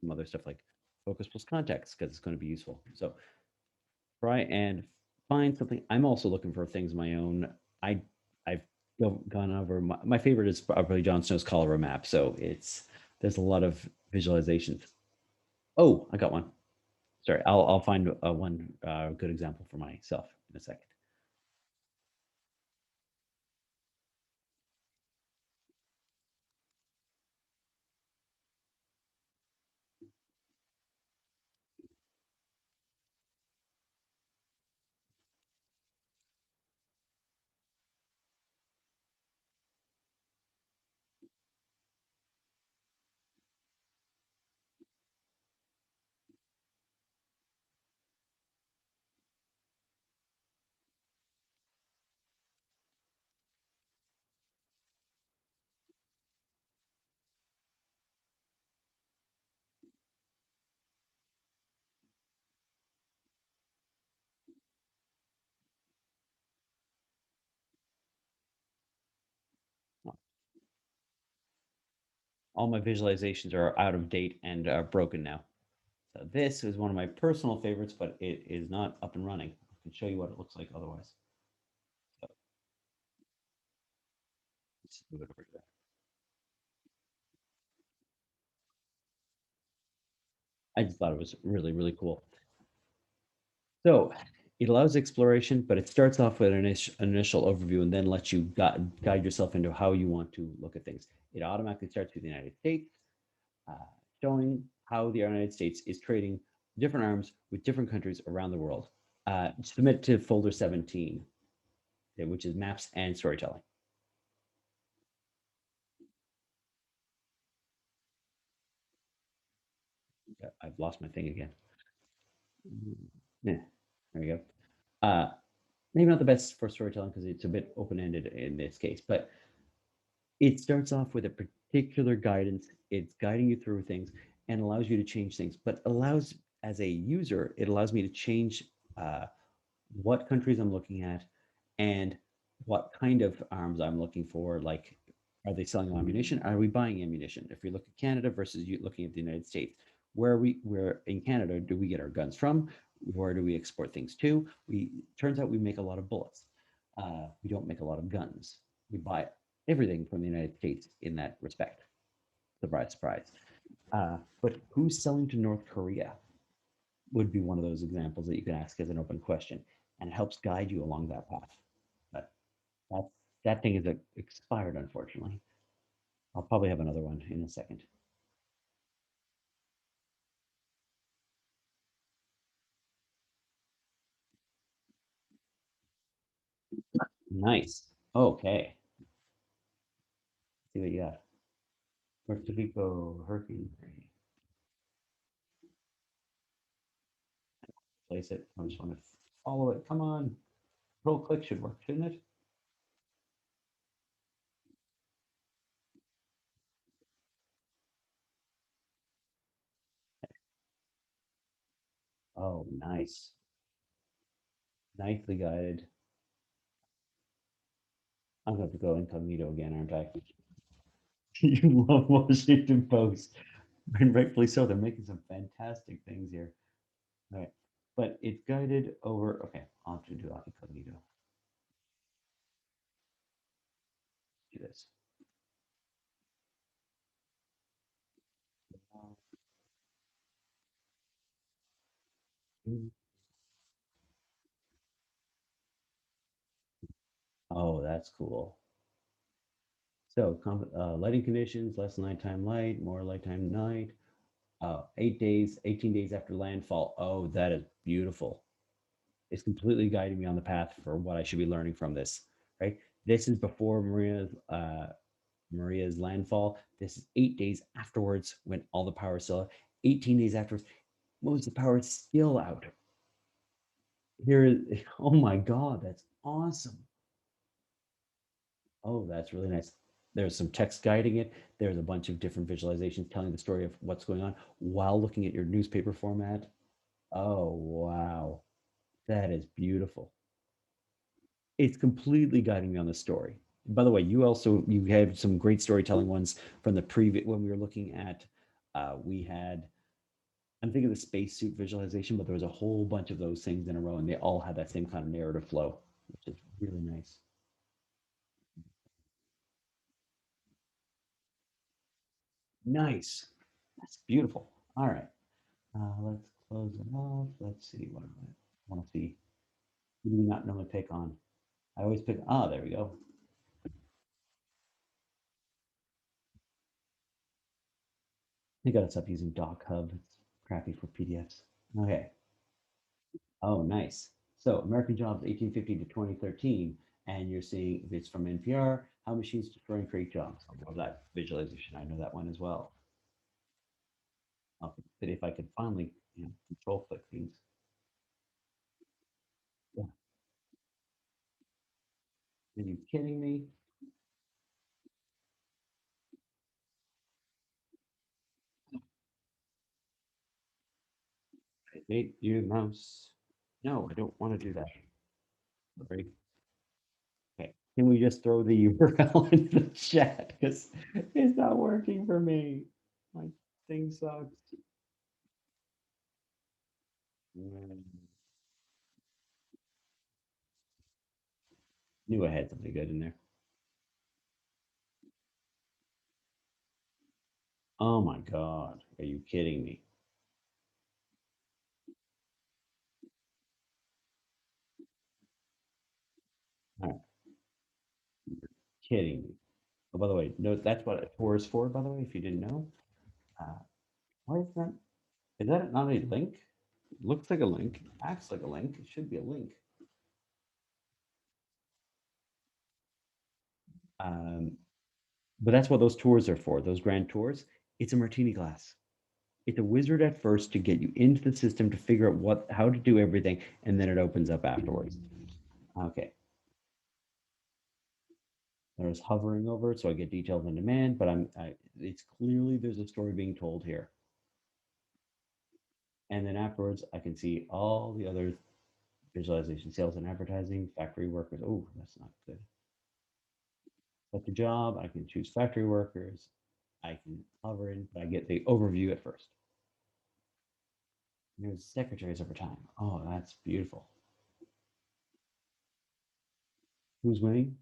some other stuff like focus plus context because it's going to be useful. So try and find something. I'm also looking for things of my own. I've gone over my favorite is probably John Snow's cholera map. So there's a lot of visualizations. Oh, I got one. Sorry, I'll find one good example for myself in a second. All my visualizations are out of date and are broken now. So this is one of my personal favorites, but it is not up and running. I can show you what it looks like otherwise. So let's move it over to that. I just thought it was really, really cool. So it allows exploration, but it starts off with an initial overview and then lets you guide yourself into how you want to look at things. It automatically starts with the United States, uh, showing how the United States is trading different arms with different countries around the world. Submit to folder 17, which is maps and storytelling. I've lost my thing again. Yeah, there we go. Uh, Maybe not the best for storytelling because it's a bit open-ended in this case, but it starts off with a particular guidance. It's guiding you through things and allows you to change things, but allows, as a user, it allows me to change uh, what countries I'm looking at and what kind of arms I'm looking for. Like, are they selling ammunition? Are we buying ammunition? If we look at Canada versus you looking at the United States, where in Canada do we get our guns from? Where do we export things to? We turns out we make a lot of bullets. We don't make a lot of guns. We buy everything from the United States in that respect. Surprise, surprise. But who's selling to North Korea would be one of those examples that you can ask as an open question, and it helps guide you along that path. But that that thing is expired, unfortunately. I'll probably have another one in a second. Nice. Okay. Let's see what you got. Puerto Rico Hurricane. Place it. I just want to follow it. Come on. Roll click should work, shouldn't it? Oh, nice. Nicely guided. I'm going to have to go incognito again, aren't I? You love Washington Post. And rightfully so. They're making some fantastic things here. All right. But it's guided over. Okay. I'll have to do incognito. Do this. Oh, that's cool. So, lighting conditions, less nighttime light, more nighttime night. 8 days, 18 days after landfall. Oh, that is beautiful. It's completely guiding me on the path for what I should be learning from this, right? This is before Maria's landfall. This is 8 days afterwards when all the power is still out. 18 days afterwards, most of the power is still out. Here, oh my God, that's awesome. Oh, that's really nice. There's some text guiding it. There's a bunch of different visualizations telling the story of what's going on while looking at your newspaper format. Oh, wow. That is beautiful. It's completely guiding me on the story. By the way, you had some great storytelling ones from the previous when we were looking at we had I'm thinking of the spacesuit visualization, but there was a whole bunch of those things in a row, and they all had that same kind of narrative flow, which is really nice. Nice. That's beautiful. All right. Let's close it off. Let's see what I want to see. Who do we not normally pick on? I always pick. Ah, there we go. I gotta stop using Doc Hub. It's crappy for PDFs. Okay. Oh, nice. So American Jobs 1850 to 2013, and you're seeing if it's from NPR, how machines destroy and create jobs. I love that visualization. I know that one as well. But if I could finally, control click things. Yeah. Are you kidding me? I hate you, mouse. No, I don't want to do that. Sorry. Okay. Can we just throw the URL into the chat? Because it's not working for me. My thing sucks. Knew I had something good in there. Oh my God. Are you kidding me? All right, kidding me. Oh, by the way, no, that's what a tour is for, by the way, if you didn't know. Uh, why is that not a link? Looks like a link, acts like a link. It should be a link. Um, but that's what those tours are for, those grand tours. It's a martini glass. It's a wizard at first to get you into the system to figure out how to do everything, and then it opens up afterwards. Okay. There's hovering over it, so I get details on demand, but it's clearly there's a story being told here. And then afterwards, I can see all the other visualization, sales and advertising, factory workers. Oh, that's not good. Select the job. I can choose factory workers. I can hover in, but I get the overview at first. And there's secretaries over time. Oh, that's beautiful. Who's winning?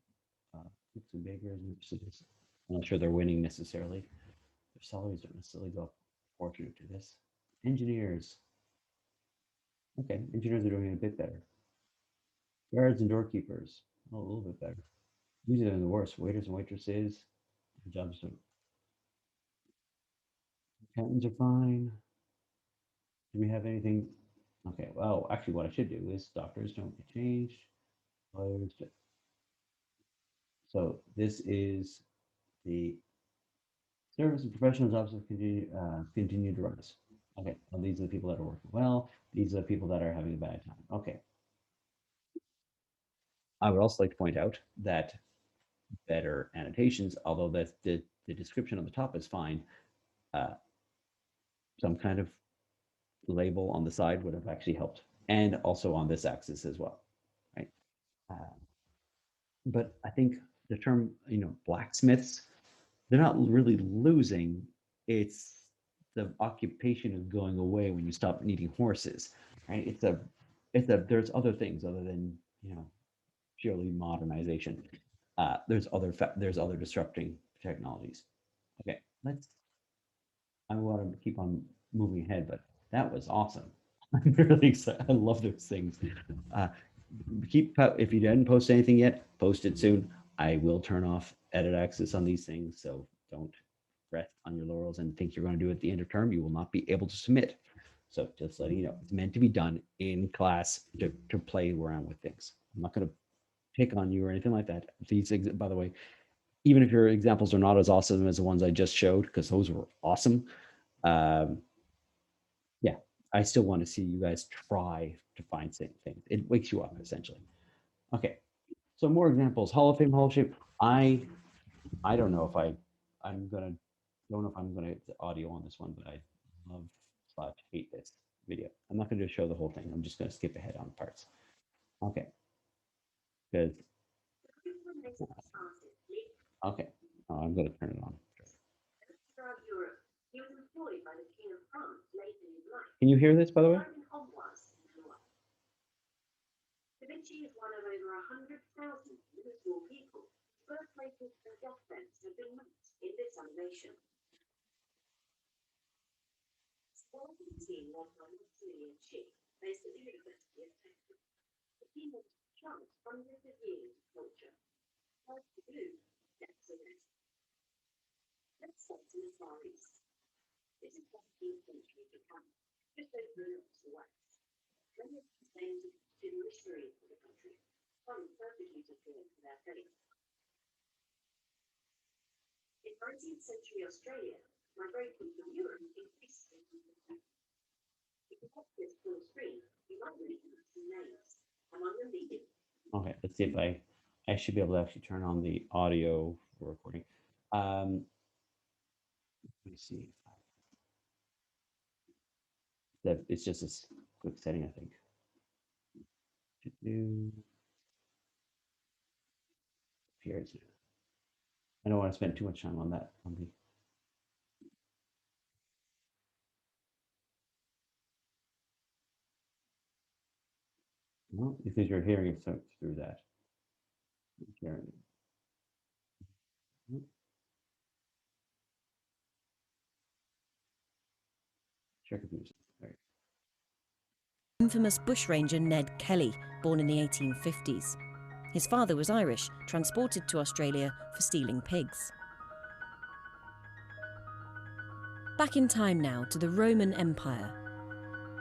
Cooks and bakers and Mercedes. I'm not sure they're winning necessarily. Their salaries don't necessarily go up proportionate to this. Engineers. Okay, engineers are doing a bit better. Guards and doorkeepers. Oh, a little bit better. These are the worst. Waiters and waitresses. Jobs. Accountants are fine. Do we have anything? Okay, well, actually, what I should do is doctors don't get changed. So this is the service and professional jobs have continue to rise. Okay, well, these are the people that are working well. These are the people that are having a bad time. Okay. I would also like to point out that better annotations, although the description on the top is fine, uh, some kind of label on the side would have actually helped, and also on this axis as well, right? Uh, but I think the term, blacksmiths, they're not really losing. It's the occupation is going away when you stop needing horses, right? There's other things other than, purely modernization. There's other disrupting technologies. Okay, I want to keep on moving ahead, but that was awesome. I'm really excited. I love those things. Uh, if you didn't post anything yet, post it soon. I will turn off edit access on these things, so don't rest on your laurels and think you're going to do it at the end of term. You will not be able to submit. So just letting you know, it's meant to be done in class to play around with things. I'm not going to pick on you or anything like that. These things, by the way, even if your examples are not as awesome as the ones I just showed, because those were awesome. Um, yeah, I still want to see you guys try to find things. It wakes you up essentially. Okay, so more examples. Hall of Fame, Hall of Shame. I don't know if I'm gonna don't know if I'm gonna get the audio on this one, but I love slash hate this video. I'm not gonna show the whole thing. I'm just gonna skip ahead on parts. Okay, because okay, I'm gonna turn it on. Can you hear this, by the way? Okay, let's see if I should be able to actually turn on the audio for recording. Let me see. That it's just a quick setting, I think. here. I don't want to spend too much time on that. Well, because you're hearing it through that. Check if there's right. Infamous bushranger Ned Kelly, born in the 1850s. His father was Irish, transported to Australia for stealing pigs. Back in time now to the Roman Empire.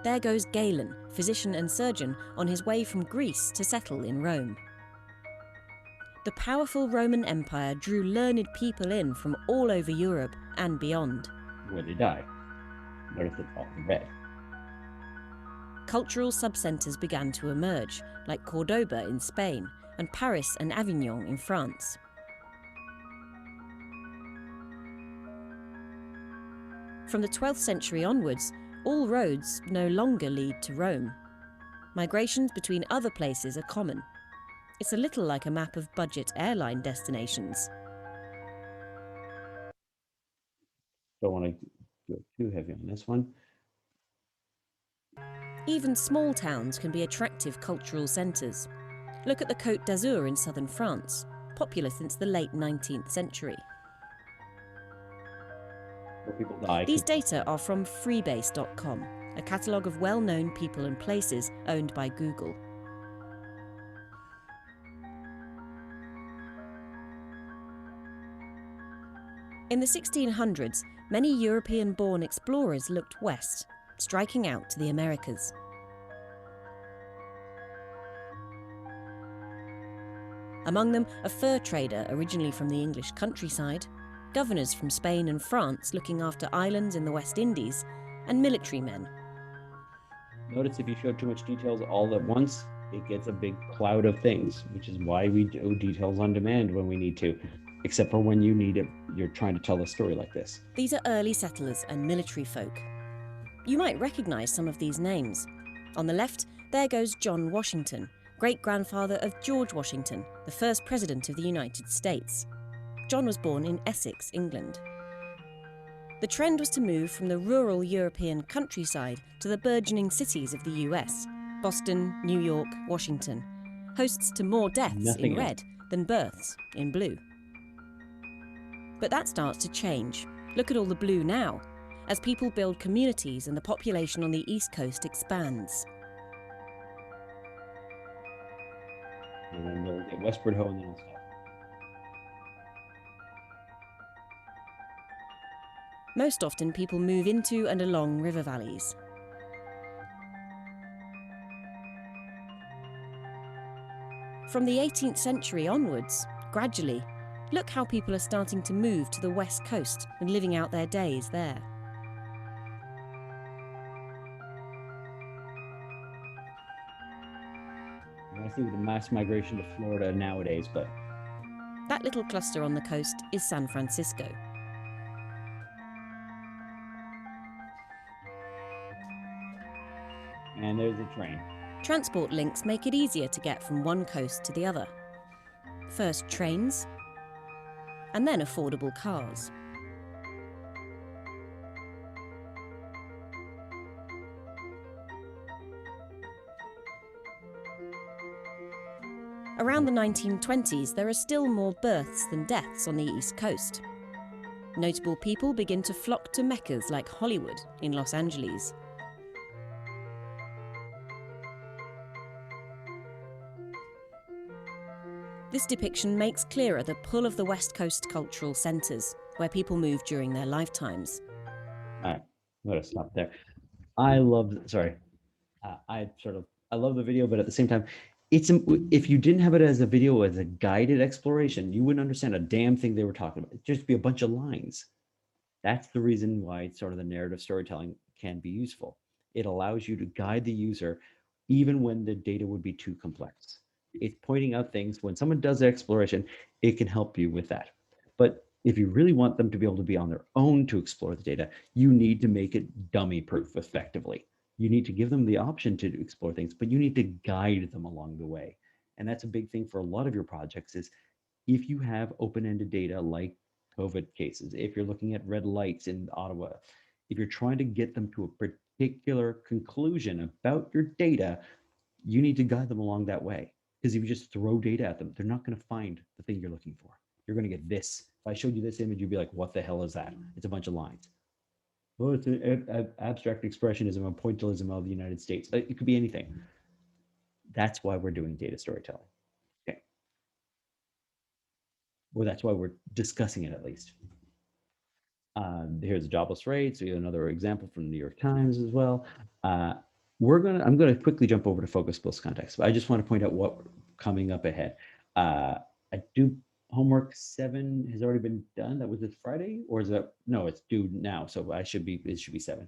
There goes Galen, physician and surgeon, on his way from Greece to settle in Rome. The powerful Roman Empire drew learned people in from all over Europe and beyond. Where they die. Notice it's all in red. Cultural subcentres began to emerge, like Cordoba in Spain and Paris and Avignon in France. From the 12th century onwards, all roads no longer lead to Rome. Migrations between other places are common. It's a little like a map of budget airline destinations. Don't want to go too heavy on this one. Even small towns can be attractive cultural centres. Look at the Côte d'Azur in southern France, popular since the late 19th century. Where people die. These data are from freebase.com, a catalogue of well-known people and places owned by Google. In the 1600s, many European-born explorers looked west, striking out to the Americas. Among them, a fur trader originally from the English countryside, governors from Spain and France looking after islands in the West Indies, and military men. Notice if you show too much details all at once, it gets a big cloud of things, which is why we do details on demand when we need to, except for when you need it, you're trying to tell a story like this. These are early settlers and military folk. You might recognise some of these names. On the left, there goes John Washington, great-grandfather of George Washington, the first president of the United States. John was born in Essex, England. The trend was to move from the rural European countryside to the burgeoning cities of the US, Boston, New York, Washington, hosts to more deaths in red than births in blue. But that starts to change. Look at all the blue now, as people build communities and the population on the East Coast expands. And then they'll get westward ho and then it'll stop. Most often people move into and along river valleys. From the 18th century onwards, gradually, look how people are starting to move to the west coast and living out their days there. I think the mass migration to Florida nowadays, but that little cluster on the coast is San Francisco. And there's a train. Transport links make it easier to get from one coast to the other. First trains, and then affordable cars. Around the 1920s, there are still more births than deaths on the East Coast. Notable people begin to flock to meccas like Hollywood in Los Angeles. This depiction makes clearer the pull of the West Coast cultural centres, where people move during their lifetimes. All right, I'm gonna stop there. I love, I love the video, but at the same time, if you didn't have it as a video as a guided exploration, you wouldn't understand a damn thing they were talking about. It'd just be a bunch of lines. That's the reason why sort of the narrative storytelling can be useful. It allows you to guide the user even when the data would be too complex. It's pointing out things. When someone does exploration, it can help you with that. But if you really want them to be able to be on their own to explore the data, you need to make it dummy proof effectively. You need to give them the option to explore things, but you need to guide them along the way. And that's a big thing for a lot of your projects is If you have open-ended data like COVID cases, if you're looking at red lights in Ottawa, if you're trying to get them to a particular conclusion about your data, you need to guide them along that way. Because if you just throw data at them, they're not going to find the thing you're looking for. You're going to get this. If I showed you this image, you'd be like, what the hell is that? It's a bunch of lines. Oh, it's an abstract expressionism, a pointillism of the United States. It could be anything. That's why we're doing data storytelling. Okay. Or that's why we're discussing it at least. Here's a jobless rate. So you have another example from the New York Times as well. Uh, I'm gonna quickly jump over to focus plus context, but I just want to point out what coming up ahead. I do homework 7 has already been done. That was this Friday, or is that no? It's due now, so it should be 7.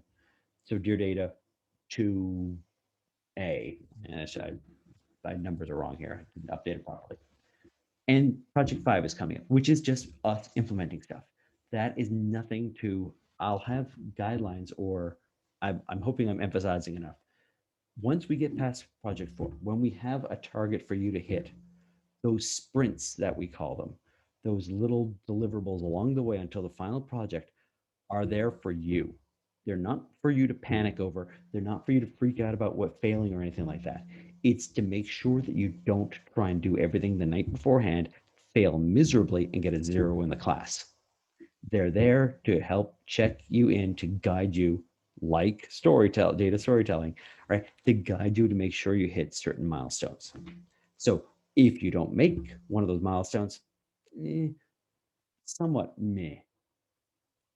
So Dear Data 2A, and my numbers are wrong here. I didn't update it properly. And Project 5 is coming up, which is just us implementing stuff. That is nothing to, I'll have guidelines, or I'm hoping I'm emphasizing enough. Once we get past Project 4, when we have a target for you to hit, those sprints that we call them, those little deliverables along the way until the final project are there for you. They're not for you to panic over. They're not for you to freak out about what failing or anything like that. It's to make sure that you don't try and do everything the night beforehand, fail miserably, and get a 0 in the class. They're there to help check you in, to guide you, like data storytelling, right? To guide you to make sure you hit certain milestones. So if you don't make one of those milestones, somewhat meh.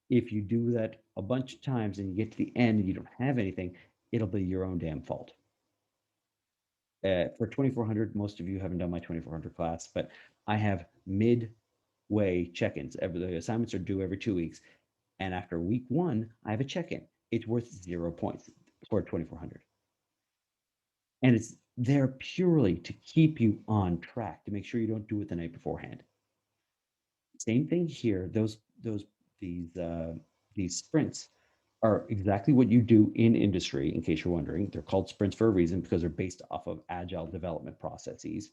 If you do that a bunch of times and you get to the end and you don't have anything, it'll be your own damn fault. For 2400, most of you haven't done my 2400 class, but I have midway check-ins. The assignments are due every 2 weeks. And after week 1, I have a check-in. It's worth 0 points for 2400. And it's there purely to keep you on track, to make sure you don't do it the night beforehand. Same thing here. These these sprints are exactly what you do in industry. In case you're wondering, they're called sprints for a reason, because they're based off of agile development processes.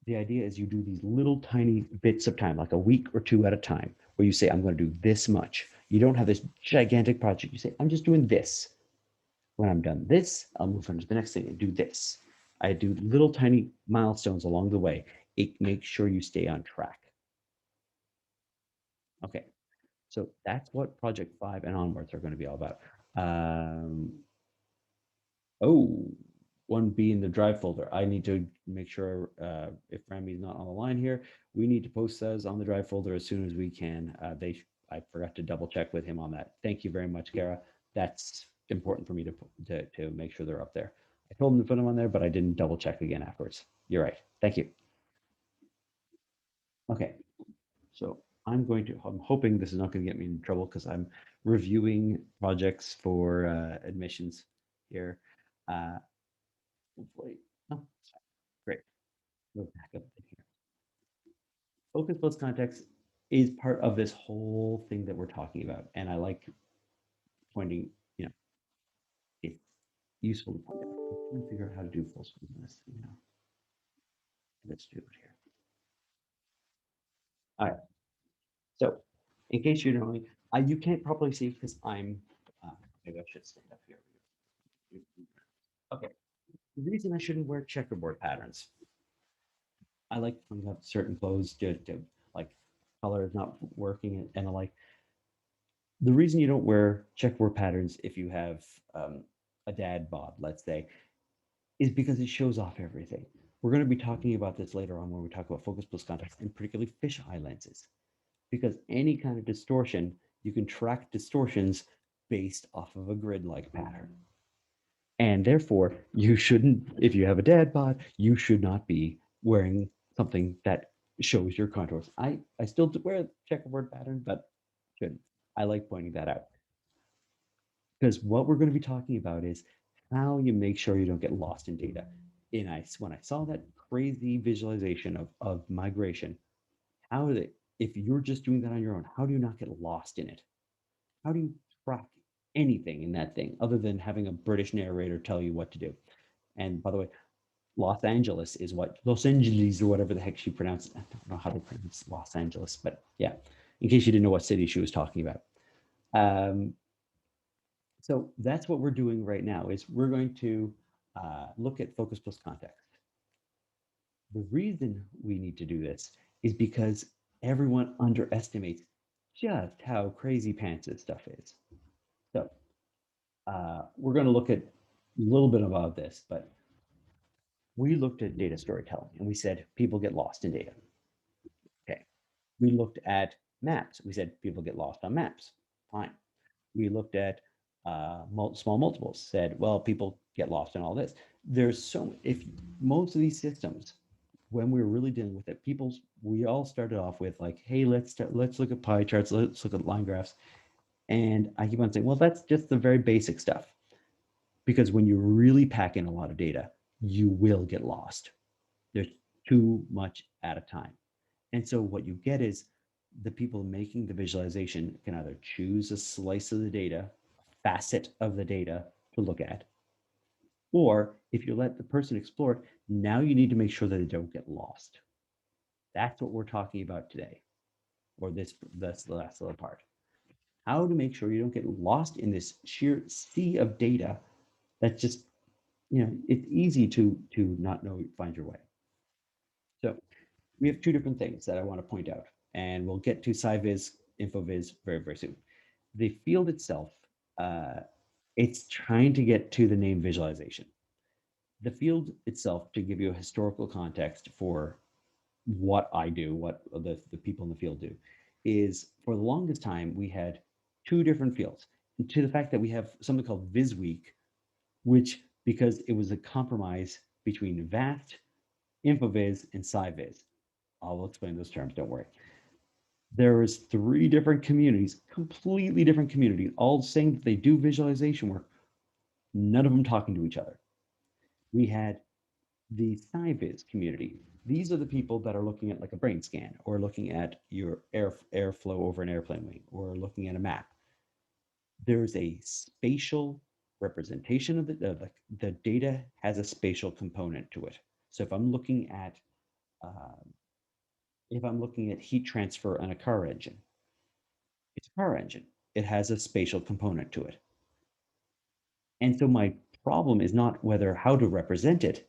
The idea is you do these little tiny bits of time, like a week or 2 at a time, where you say, I'm going to do this much. You don't have this gigantic project. You say, I'm just doing this. When I'm done this, I'll move on to the next thing and do this. I do little tiny milestones along the way. It makes sure you stay on track. Okay, so that's what Project 5 and onwards are going to be all about. Um, oh, 1B in the drive folder. I need to make sure if Rami's not on the line here, we need to post those on the drive folder as soon as we can. I forgot to double check with him on that. Thank you very much, Kara. That's important for me to make sure they're up there. I told him to put them on there, but I didn't double check again afterwards. You're right. Thank you. Okay, so I'm hoping this is not going to get me in trouble, because I'm reviewing projects for admissions here. Uh, Hopefully, oh, great. Go back up here. Focus plus context is part of this whole thing that we're talking about. And I like pointing, you know, it's useful to point out. I'm trying to figure out how to do full screen on this thing now. Let's do it here. All right. So in case you don't know, you can't probably see because uh, maybe I should stand up here. Okay. The reason I shouldn't wear checkerboard patterns, I like when you have certain clothes to like color is not working and the like. The reason you don't wear checkerboard patterns if you have a dad bod, let's say, is because it shows off everything. We're going to be talking about this later on when we talk about focus plus context, and particularly fisheye lenses, because any kind of distortion, you can track distortions based off of a grid-like pattern. And therefore, you shouldn't, if you have a dad bod, you should not be wearing something that shows your contours. I still wear a checkerboard pattern, but shouldn't. I like pointing that out, because what we're going to be talking about is how you make sure you don't get lost in data. And when I saw that crazy visualization of migration, how is it, if you're just doing that on your own, how do you not get lost in it? How do you track anything in that thing other than having a British narrator tell you what to do? And by the way, Los Angeles is what Los Angeles or whatever the heck she pronounced. I don't know how to pronounce Los Angeles, but yeah, in case you didn't know what city she was talking about. Um, so that's what we're doing right now is we're going to look at focus plus context. The reason we need to do this is because everyone underestimates just how crazy pants this stuff is. So we're going to look at a little bit about this, but we looked at data storytelling and we said people get lost in data. Okay. We looked at maps. We said people get lost on maps. Fine. We looked at small multiples. Said, well, people get lost in all this. There's so if most of these systems, when we were really dealing with it, we all started off with like, hey, let's look at pie charts, let's look at line graphs, and I keep on saying, well, that's just the very basic stuff because when you really pack in a lot of data, you will get lost. There's too much at a time. And so what you get is the people making the visualization can either choose a slice of the data, a facet of the data to look at, or if you let the person explore it, now you need to make sure that they don't get lost. That's what we're talking about today, or that's the last little part. How to make sure you don't get lost in this sheer sea of data that's just, it's easy to not know, find your way. So we have two different things that I want to point out, and we'll get to SciViz, InfoViz very, very soon. The field itself, uh, it's trying to get to the name visualization. The field itself, to give you a historical context for what I do, what the people in the field do, is for the longest time we had two different fields. And to the fact that we have something called VisWeek, which because it was a compromise between VAST, InfoViz, and SciViz. I'll explain those terms, don't worry. There was three different communities, completely different communities, all saying that they do visualization work, none of them talking to each other. We had the SciViz community. These are the people that are looking at like a brain scan or looking at your airflow over an airplane wing or looking at a map. There's a spatial representation of the data has a spatial component to it. So uh, if I'm looking at heat transfer on a car engine, it's a car engine. It has a spatial component to it. And so my problem is not whether how to represent it.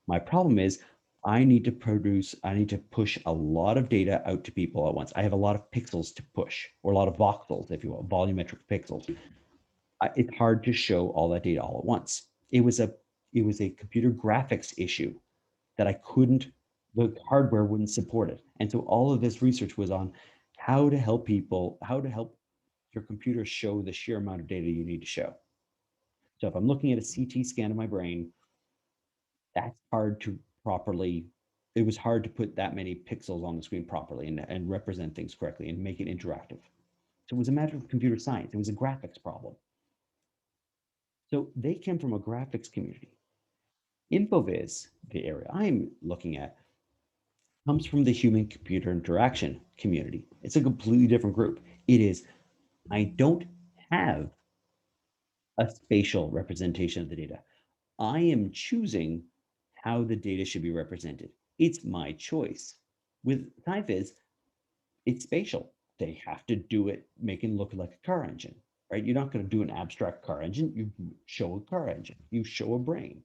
My problem is I need to push a lot of data out to people at once. I have a lot of pixels to push, or a lot of voxels, if you will, volumetric pixels. It's hard to show all that data all at once. It was a computer graphics issue that I couldn't, the hardware wouldn't support it. And so all of this research was on how to help your computer show the sheer amount of data you need to show. So if I'm looking at a CT scan of my brain, that's hard to properly, it was hard to put that many pixels on the screen properly and represent things correctly and make it interactive. So it was a matter of computer science. It was a graphics problem. So they came from a graphics community. InfoViz, the area I'm looking at, comes from the human computer interaction community. It's a completely different group. It is, I don't have a spatial representation of the data. I am choosing how the data should be represented. It's my choice. With SciViz, it's spatial. They have to do it, make it look like a car engine, right? You're not going to do an abstract car engine. You show a car engine, you show a brain.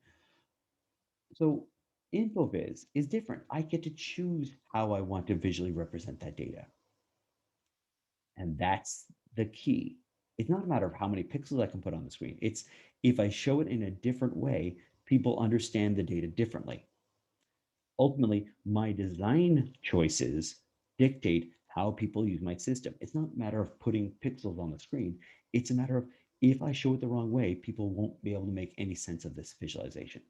So InfoViz is different. I get to choose how I want to visually represent that data. And that's the key. It's not a matter of how many pixels I can put on the screen. It's if I show it in a different way, people understand the data differently. Ultimately, my design choices dictate how people use my system. It's not a matter of putting pixels on the screen. It's a matter of if I show it the wrong way, people won't be able to make any sense of this visualization.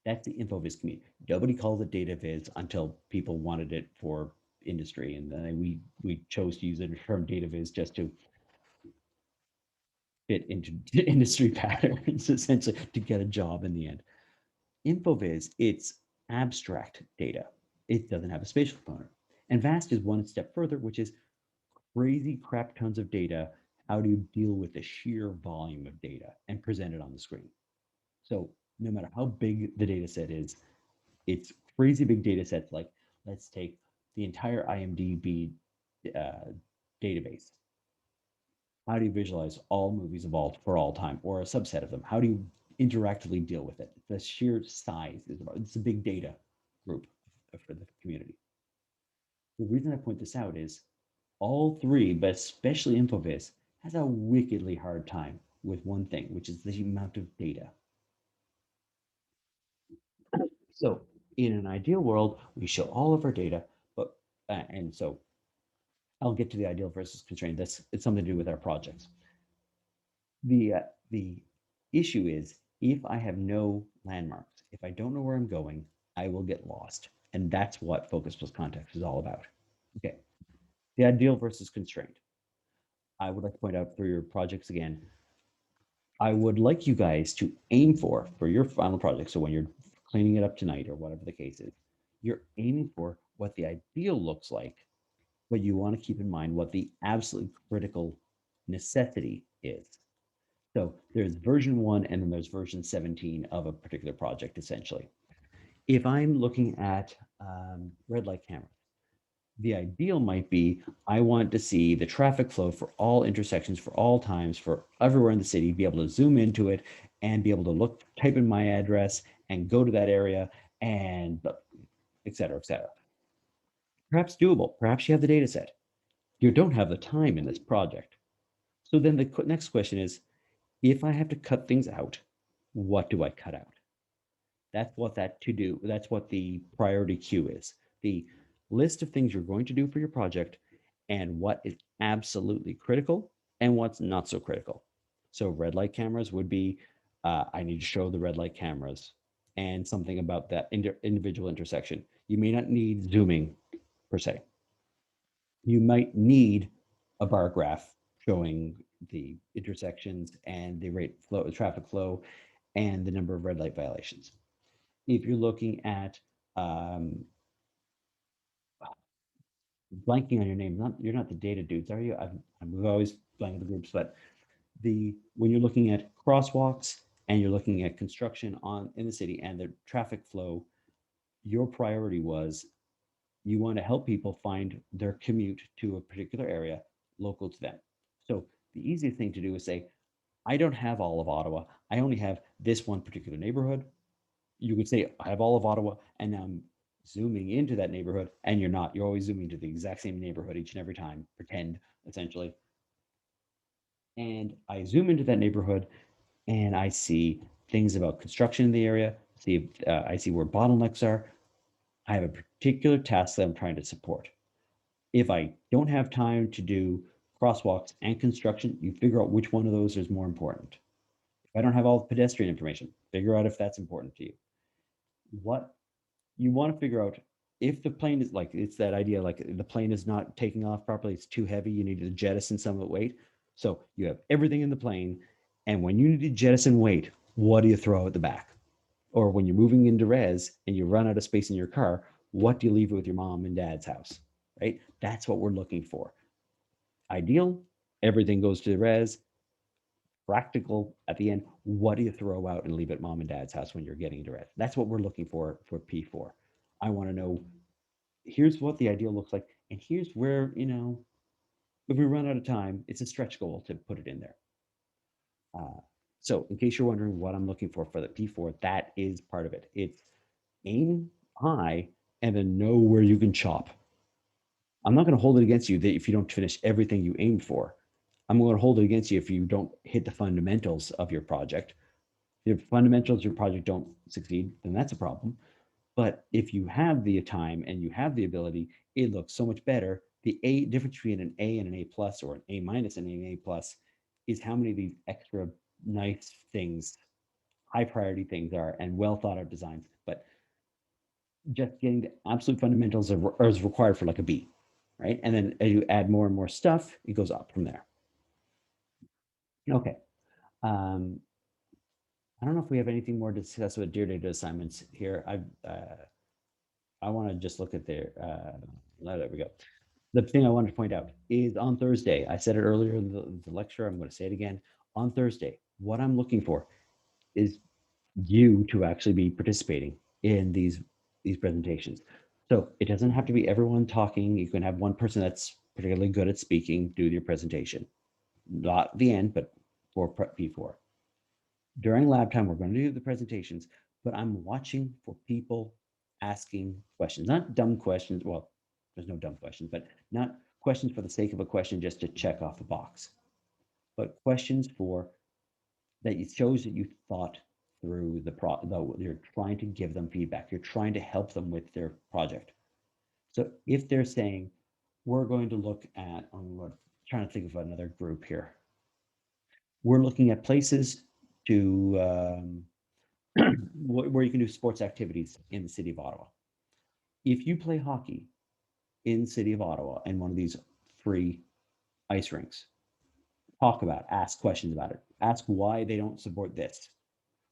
That's the InfoViz community. Nobody calls it data viz until people wanted it for industry, and then we chose to use the term data viz just to fit into industry patterns, essentially, to get a job in the end. InfoViz, it's abstract data. It doesn't have a spatial component. And VAST is one step further, which is crazy crap tons of data. How do you deal with the sheer volume of data and present it on the screen? So no matter how big the data set is, it's crazy big data sets. Like, let's take the entire IMDb uh, database. How do you visualize all movies of all for all time, or a subset of them? How do you interactively deal with it? The sheer size is about, it's a big data group for the community. The reason I point this out is all three, but especially Infovis, has a wickedly hard time with one thing, which is the amount of data. So, in an ideal world, we show all of our data, but and so I'll get to the ideal versus constraint. That's it's something to do with our projects. The issue is if I have no landmarks, if I don't know where I'm going, I will get lost, and that's what focus plus context is all about. Okay, the ideal versus constraint. I would like to point out for your projects again, I would like you guys to aim for your final project. So when you're cleaning it up tonight or whatever the case is, you're aiming for what the ideal looks like, but you want to keep in mind what the absolute critical necessity is. So there's version 1 and then there's version 17 of a particular project, essentially. If I'm looking at red light camera, the ideal might be I want to see the traffic flow for all intersections, for all times, for everywhere in the city, be able to zoom into it and be able to look, type in my address and go to that area and et cetera, et cetera. Perhaps doable. Perhaps you have the data set. You don't have the time in this project. So then the next question is, if I have to cut things out, what do I cut out? That's what that to do, that's what the priority queue is. The list of things you're going to do for your project and what is absolutely critical and what's not so critical. So red light cameras would be, I need to show the red light cameras and something about that individual intersection. You may not need zooming per se. You might need a bar graph showing the intersections and the rate flow, traffic flow, and the number of red light violations. If you're looking at um, blanking on your name, not you're not the data dudes, are you? We've always blanked the groups, but the when you're looking at crosswalks and you're looking at construction on in the city and the traffic flow, your priority was you want to help people find their commute to a particular area local to them. So the easiest thing to do is say, I don't have all of Ottawa. I only have this one particular neighborhood. You could say, I have all of Ottawa, and now I'm zooming into that neighborhood, and you're not. You're always zooming to the exact same neighborhood each and every time, pretend, essentially. And I zoom into that neighborhood, and I see things about construction in the area. I see where bottlenecks are. I have a particular task that I'm trying to support. If I don't have time to do crosswalks and construction, you figure out which one of those is more important. If I don't have all the pedestrian information, figure out if that's important to you. What you want to figure out if the plane is like it's that idea like the plane is not taking off properly, it's too heavy, you need to jettison some of the weight. So you have everything in the plane, and when you need to jettison weight, what do you throw at the back? Or when you're moving into res and you run out of space in your car, what do you leave with your mom and dad's house? Right? That's what we're looking for. Ideal, everything goes to the res. Practical at the end, what do you throw out and leave at mom and dad's house when you're getting to res? That's what we're looking for P4. I want to know here's what the ideal looks like, and here's where, if we run out of time, it's a stretch goal to put it in there. Uh, so, in case you're wondering what I'm looking for the P4, that is part of it. It's aim high and then know where you can chop. I'm not going to hold it against you that if you don't finish everything you aimed for. I'm going to hold it against you if you don't hit the fundamentals of your project. If fundamentals of your project don't succeed, then that's a problem. But if you have the time and you have the ability, it looks so much better. The A difference between an A and an A plus or an A minus and an A plus is how many of these extra nice things, high priority things are, and well thought out designs. But just getting the absolute fundamentals is required for like a B, right? And then as you add more and more stuff, it goes up from there. Okay. Um, I don't know if we have anything more to discuss with Dear Data assignments here. I want to just look at their, there we go. The thing I wanted to point out is on Thursday, I said it earlier in the lecture, I'm going to say it again. On Thursday, what I'm looking for is you to actually be participating in these presentations. So it doesn't have to be everyone talking. You can have one person that's particularly good at speaking do your presentation. Not at the end, but before. During lab time, we're going to do the presentations, but I'm watching for people asking questions, not dumb questions. Well, there's no dumb questions, but not questions for the sake of a question just to check off a box, but questions for that it shows that you thought through you're trying to give them feedback. You're trying to help them with their project. So if they're saying, we're going to look at, I'm trying to think of another group here. We're looking at places to where you can do sports activities in the city of Ottawa. If you play hockey in the city of Ottawa and one of these free ice rinks, talk about it, ask questions about it, ask why they don't support this.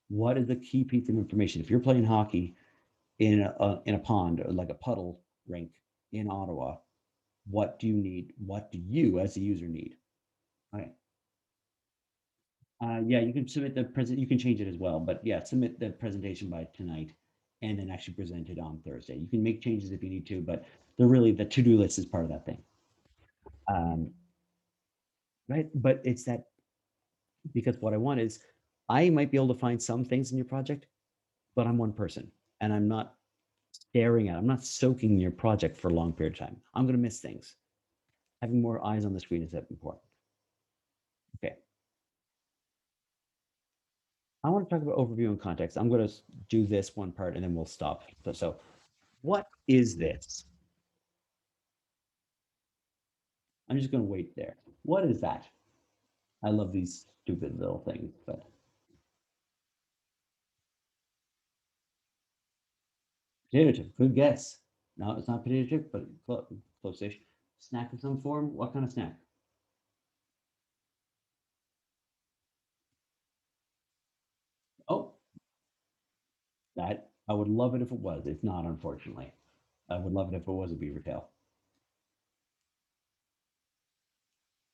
What is the key piece of information? If you're playing hockey in a pond or like a puddle rink in Ottawa, what do you need? What do you as a user need? Okay. Yeah, you can submit the present. You can change it as well, but yeah, submit the presentation by tonight, and then actually present it on Thursday. You can make changes if you need to, but they're really the to-do list is part of that thing, right? But it's that because what I want is I might be able to find some things in your project, but I'm one person, and I'm not staring at. I'm not soaking in your project for a long period of time. I'm going to miss things. Having more eyes on the screen is that important. Okay. I want to talk about overview and context. I'm going to do this one part and then we'll stop. So what is this? I'm just going to wait there. What is that? I love these stupid little things, but potato chip, good guess. No, it's not potato chip, but close-ish. Snack of some form. What kind of snack? Oh, that I would love it if it was. It's not, unfortunately. I would love it if it was a beaver tail.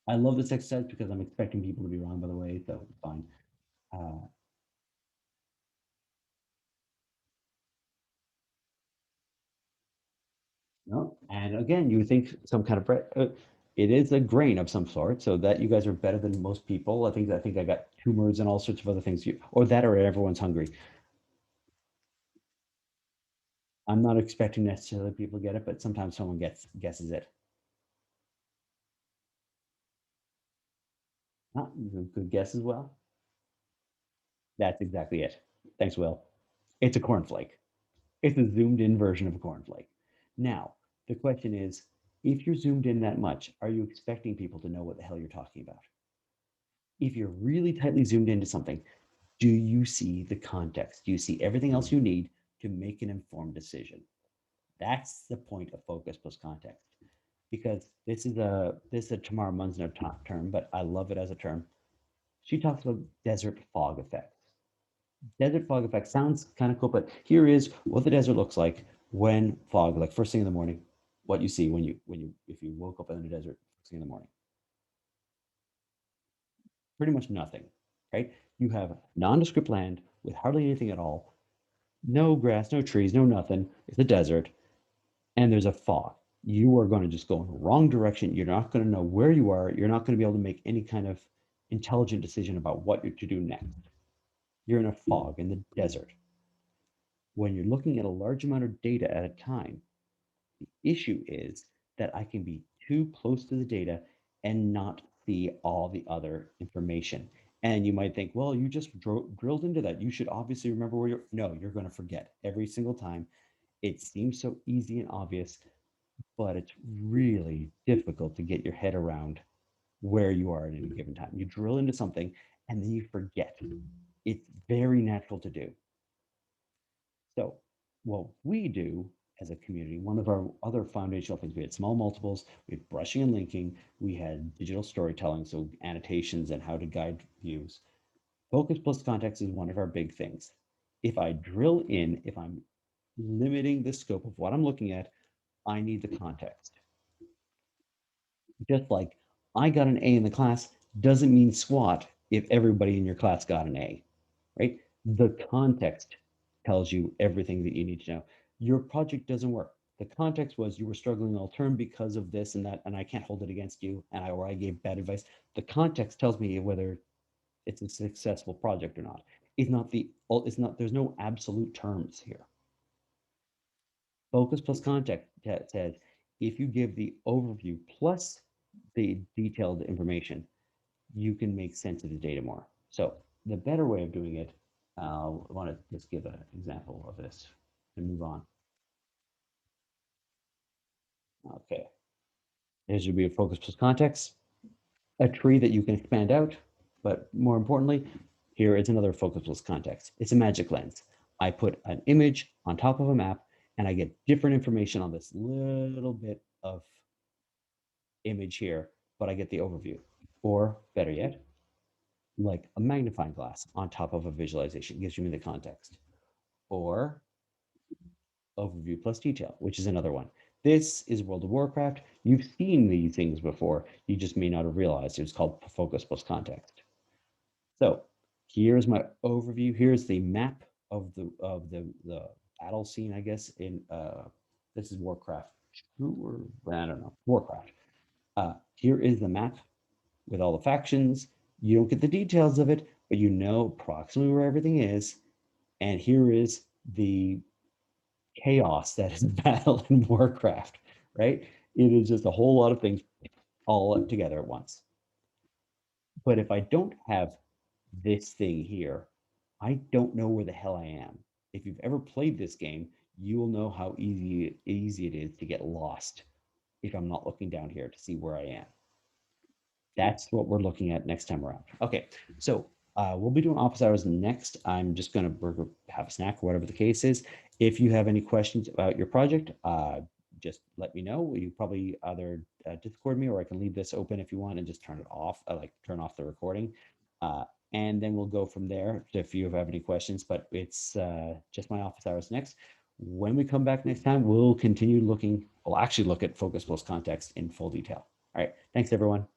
I love this exercise because I'm expecting people to be wrong, by the way, so it's fine. Uh, no, and again, you think some kind of bread. It is a grain of some sort, so that you guys are better than most people. I think I got tumors and all sorts of other things. Or that, or everyone's hungry. I'm not expecting necessarily people to get it, but sometimes someone guesses it. Not good guess as well. That's exactly it. Thanks, Will. It's a cornflake. It's a zoomed in version of a cornflake. Now, the question is, if you're zoomed in that much, are you expecting people to know what the hell you're talking about? If you're really tightly zoomed into something, do you see the context? Do you see everything else you need to make an informed decision? That's the point of focus plus context. Because this is a Tamara Munsner term, but I love it as a term. She talks about desert fog effects. Desert fog effect sounds kind of cool, but here is what the desert looks like when fog, like first thing in the morning, what you see when you if you woke up in the desert first thing in the morning. Pretty much nothing, right? You have nondescript land with hardly anything at all, no grass, no trees, no nothing. It's a desert, and there's a fog. You are going to just go in the wrong direction. You're not going to know where you are. You're not going to be able to make any kind of intelligent decision about what you're to do next. You're in a fog in the desert. When you're looking at a large amount of data at a time, the issue is that I can be too close to the data and not see all the other information. And you might think, well, you just drilled into that. You should obviously remember where you're. No, you're going to forget every single time. It seems so easy and obvious, but it's really difficult to get your head around where you are at any given time. You drill into something and then you forget. It's very natural to do. So, what we do as a community, one of our other foundational things, we had small multiples, we had brushing and linking, we had digital storytelling, so annotations and how to guide views. Focus plus context is one of our big things. If I drill in, if I'm limiting the scope of what I'm looking at, I need the context. Just like I got an A in the class doesn't mean squat if everybody in your class got an A, right? The context tells you everything that you need to know. Your project doesn't work. The context was you were struggling all term because of this and that, and I can't hold it against you, or I gave bad advice. The context tells me whether it's a successful project or not. It's not, there's no absolute terms here. Focus plus context says if you give the overview plus the detailed information, you can make sense of the data more. So the better way of doing it, I want to just give an example of this and move on. Okay, here should be a focus plus context, a tree that you can expand out, but more importantly, here is another focus plus context. It's a magic lens. I put an image on top of a map and I get different information on this little bit of image here, but I get the overview. Or better yet, like a magnifying glass on top of a visualization gives you the context. Or overview plus detail, which is another one. This is World of Warcraft. You've seen these things before. You just may not have realized it was called focus plus context. So here's my overview. Here's the map of the battle scene, I guess. In this is Warcraft 2 or I don't know, Warcraft. Here is the map with all the factions. You don't get the details of it, but you know approximately where everything is. And here is the chaos that is battle in Warcraft, right? It is just a whole lot of things all together at once. But if I don't have this thing here, I don't know where the hell I am. If you've ever played this game, you will know how easy it is to get lost if I'm not looking down here to see where I am. That's what we're looking at next time around. Okay, so we'll be doing office hours next. I'm just going to have a snack or whatever the case is. If you have any questions about your project, just let me know. You probably either Discord me or I can leave this open if you want and just turn it off, like turn off the recording. And then we'll go from there if you have any questions, but it's just my office hours next. When we come back next time, we'll continue looking, we'll actually look at focus plus context in full detail. All right, thanks everyone.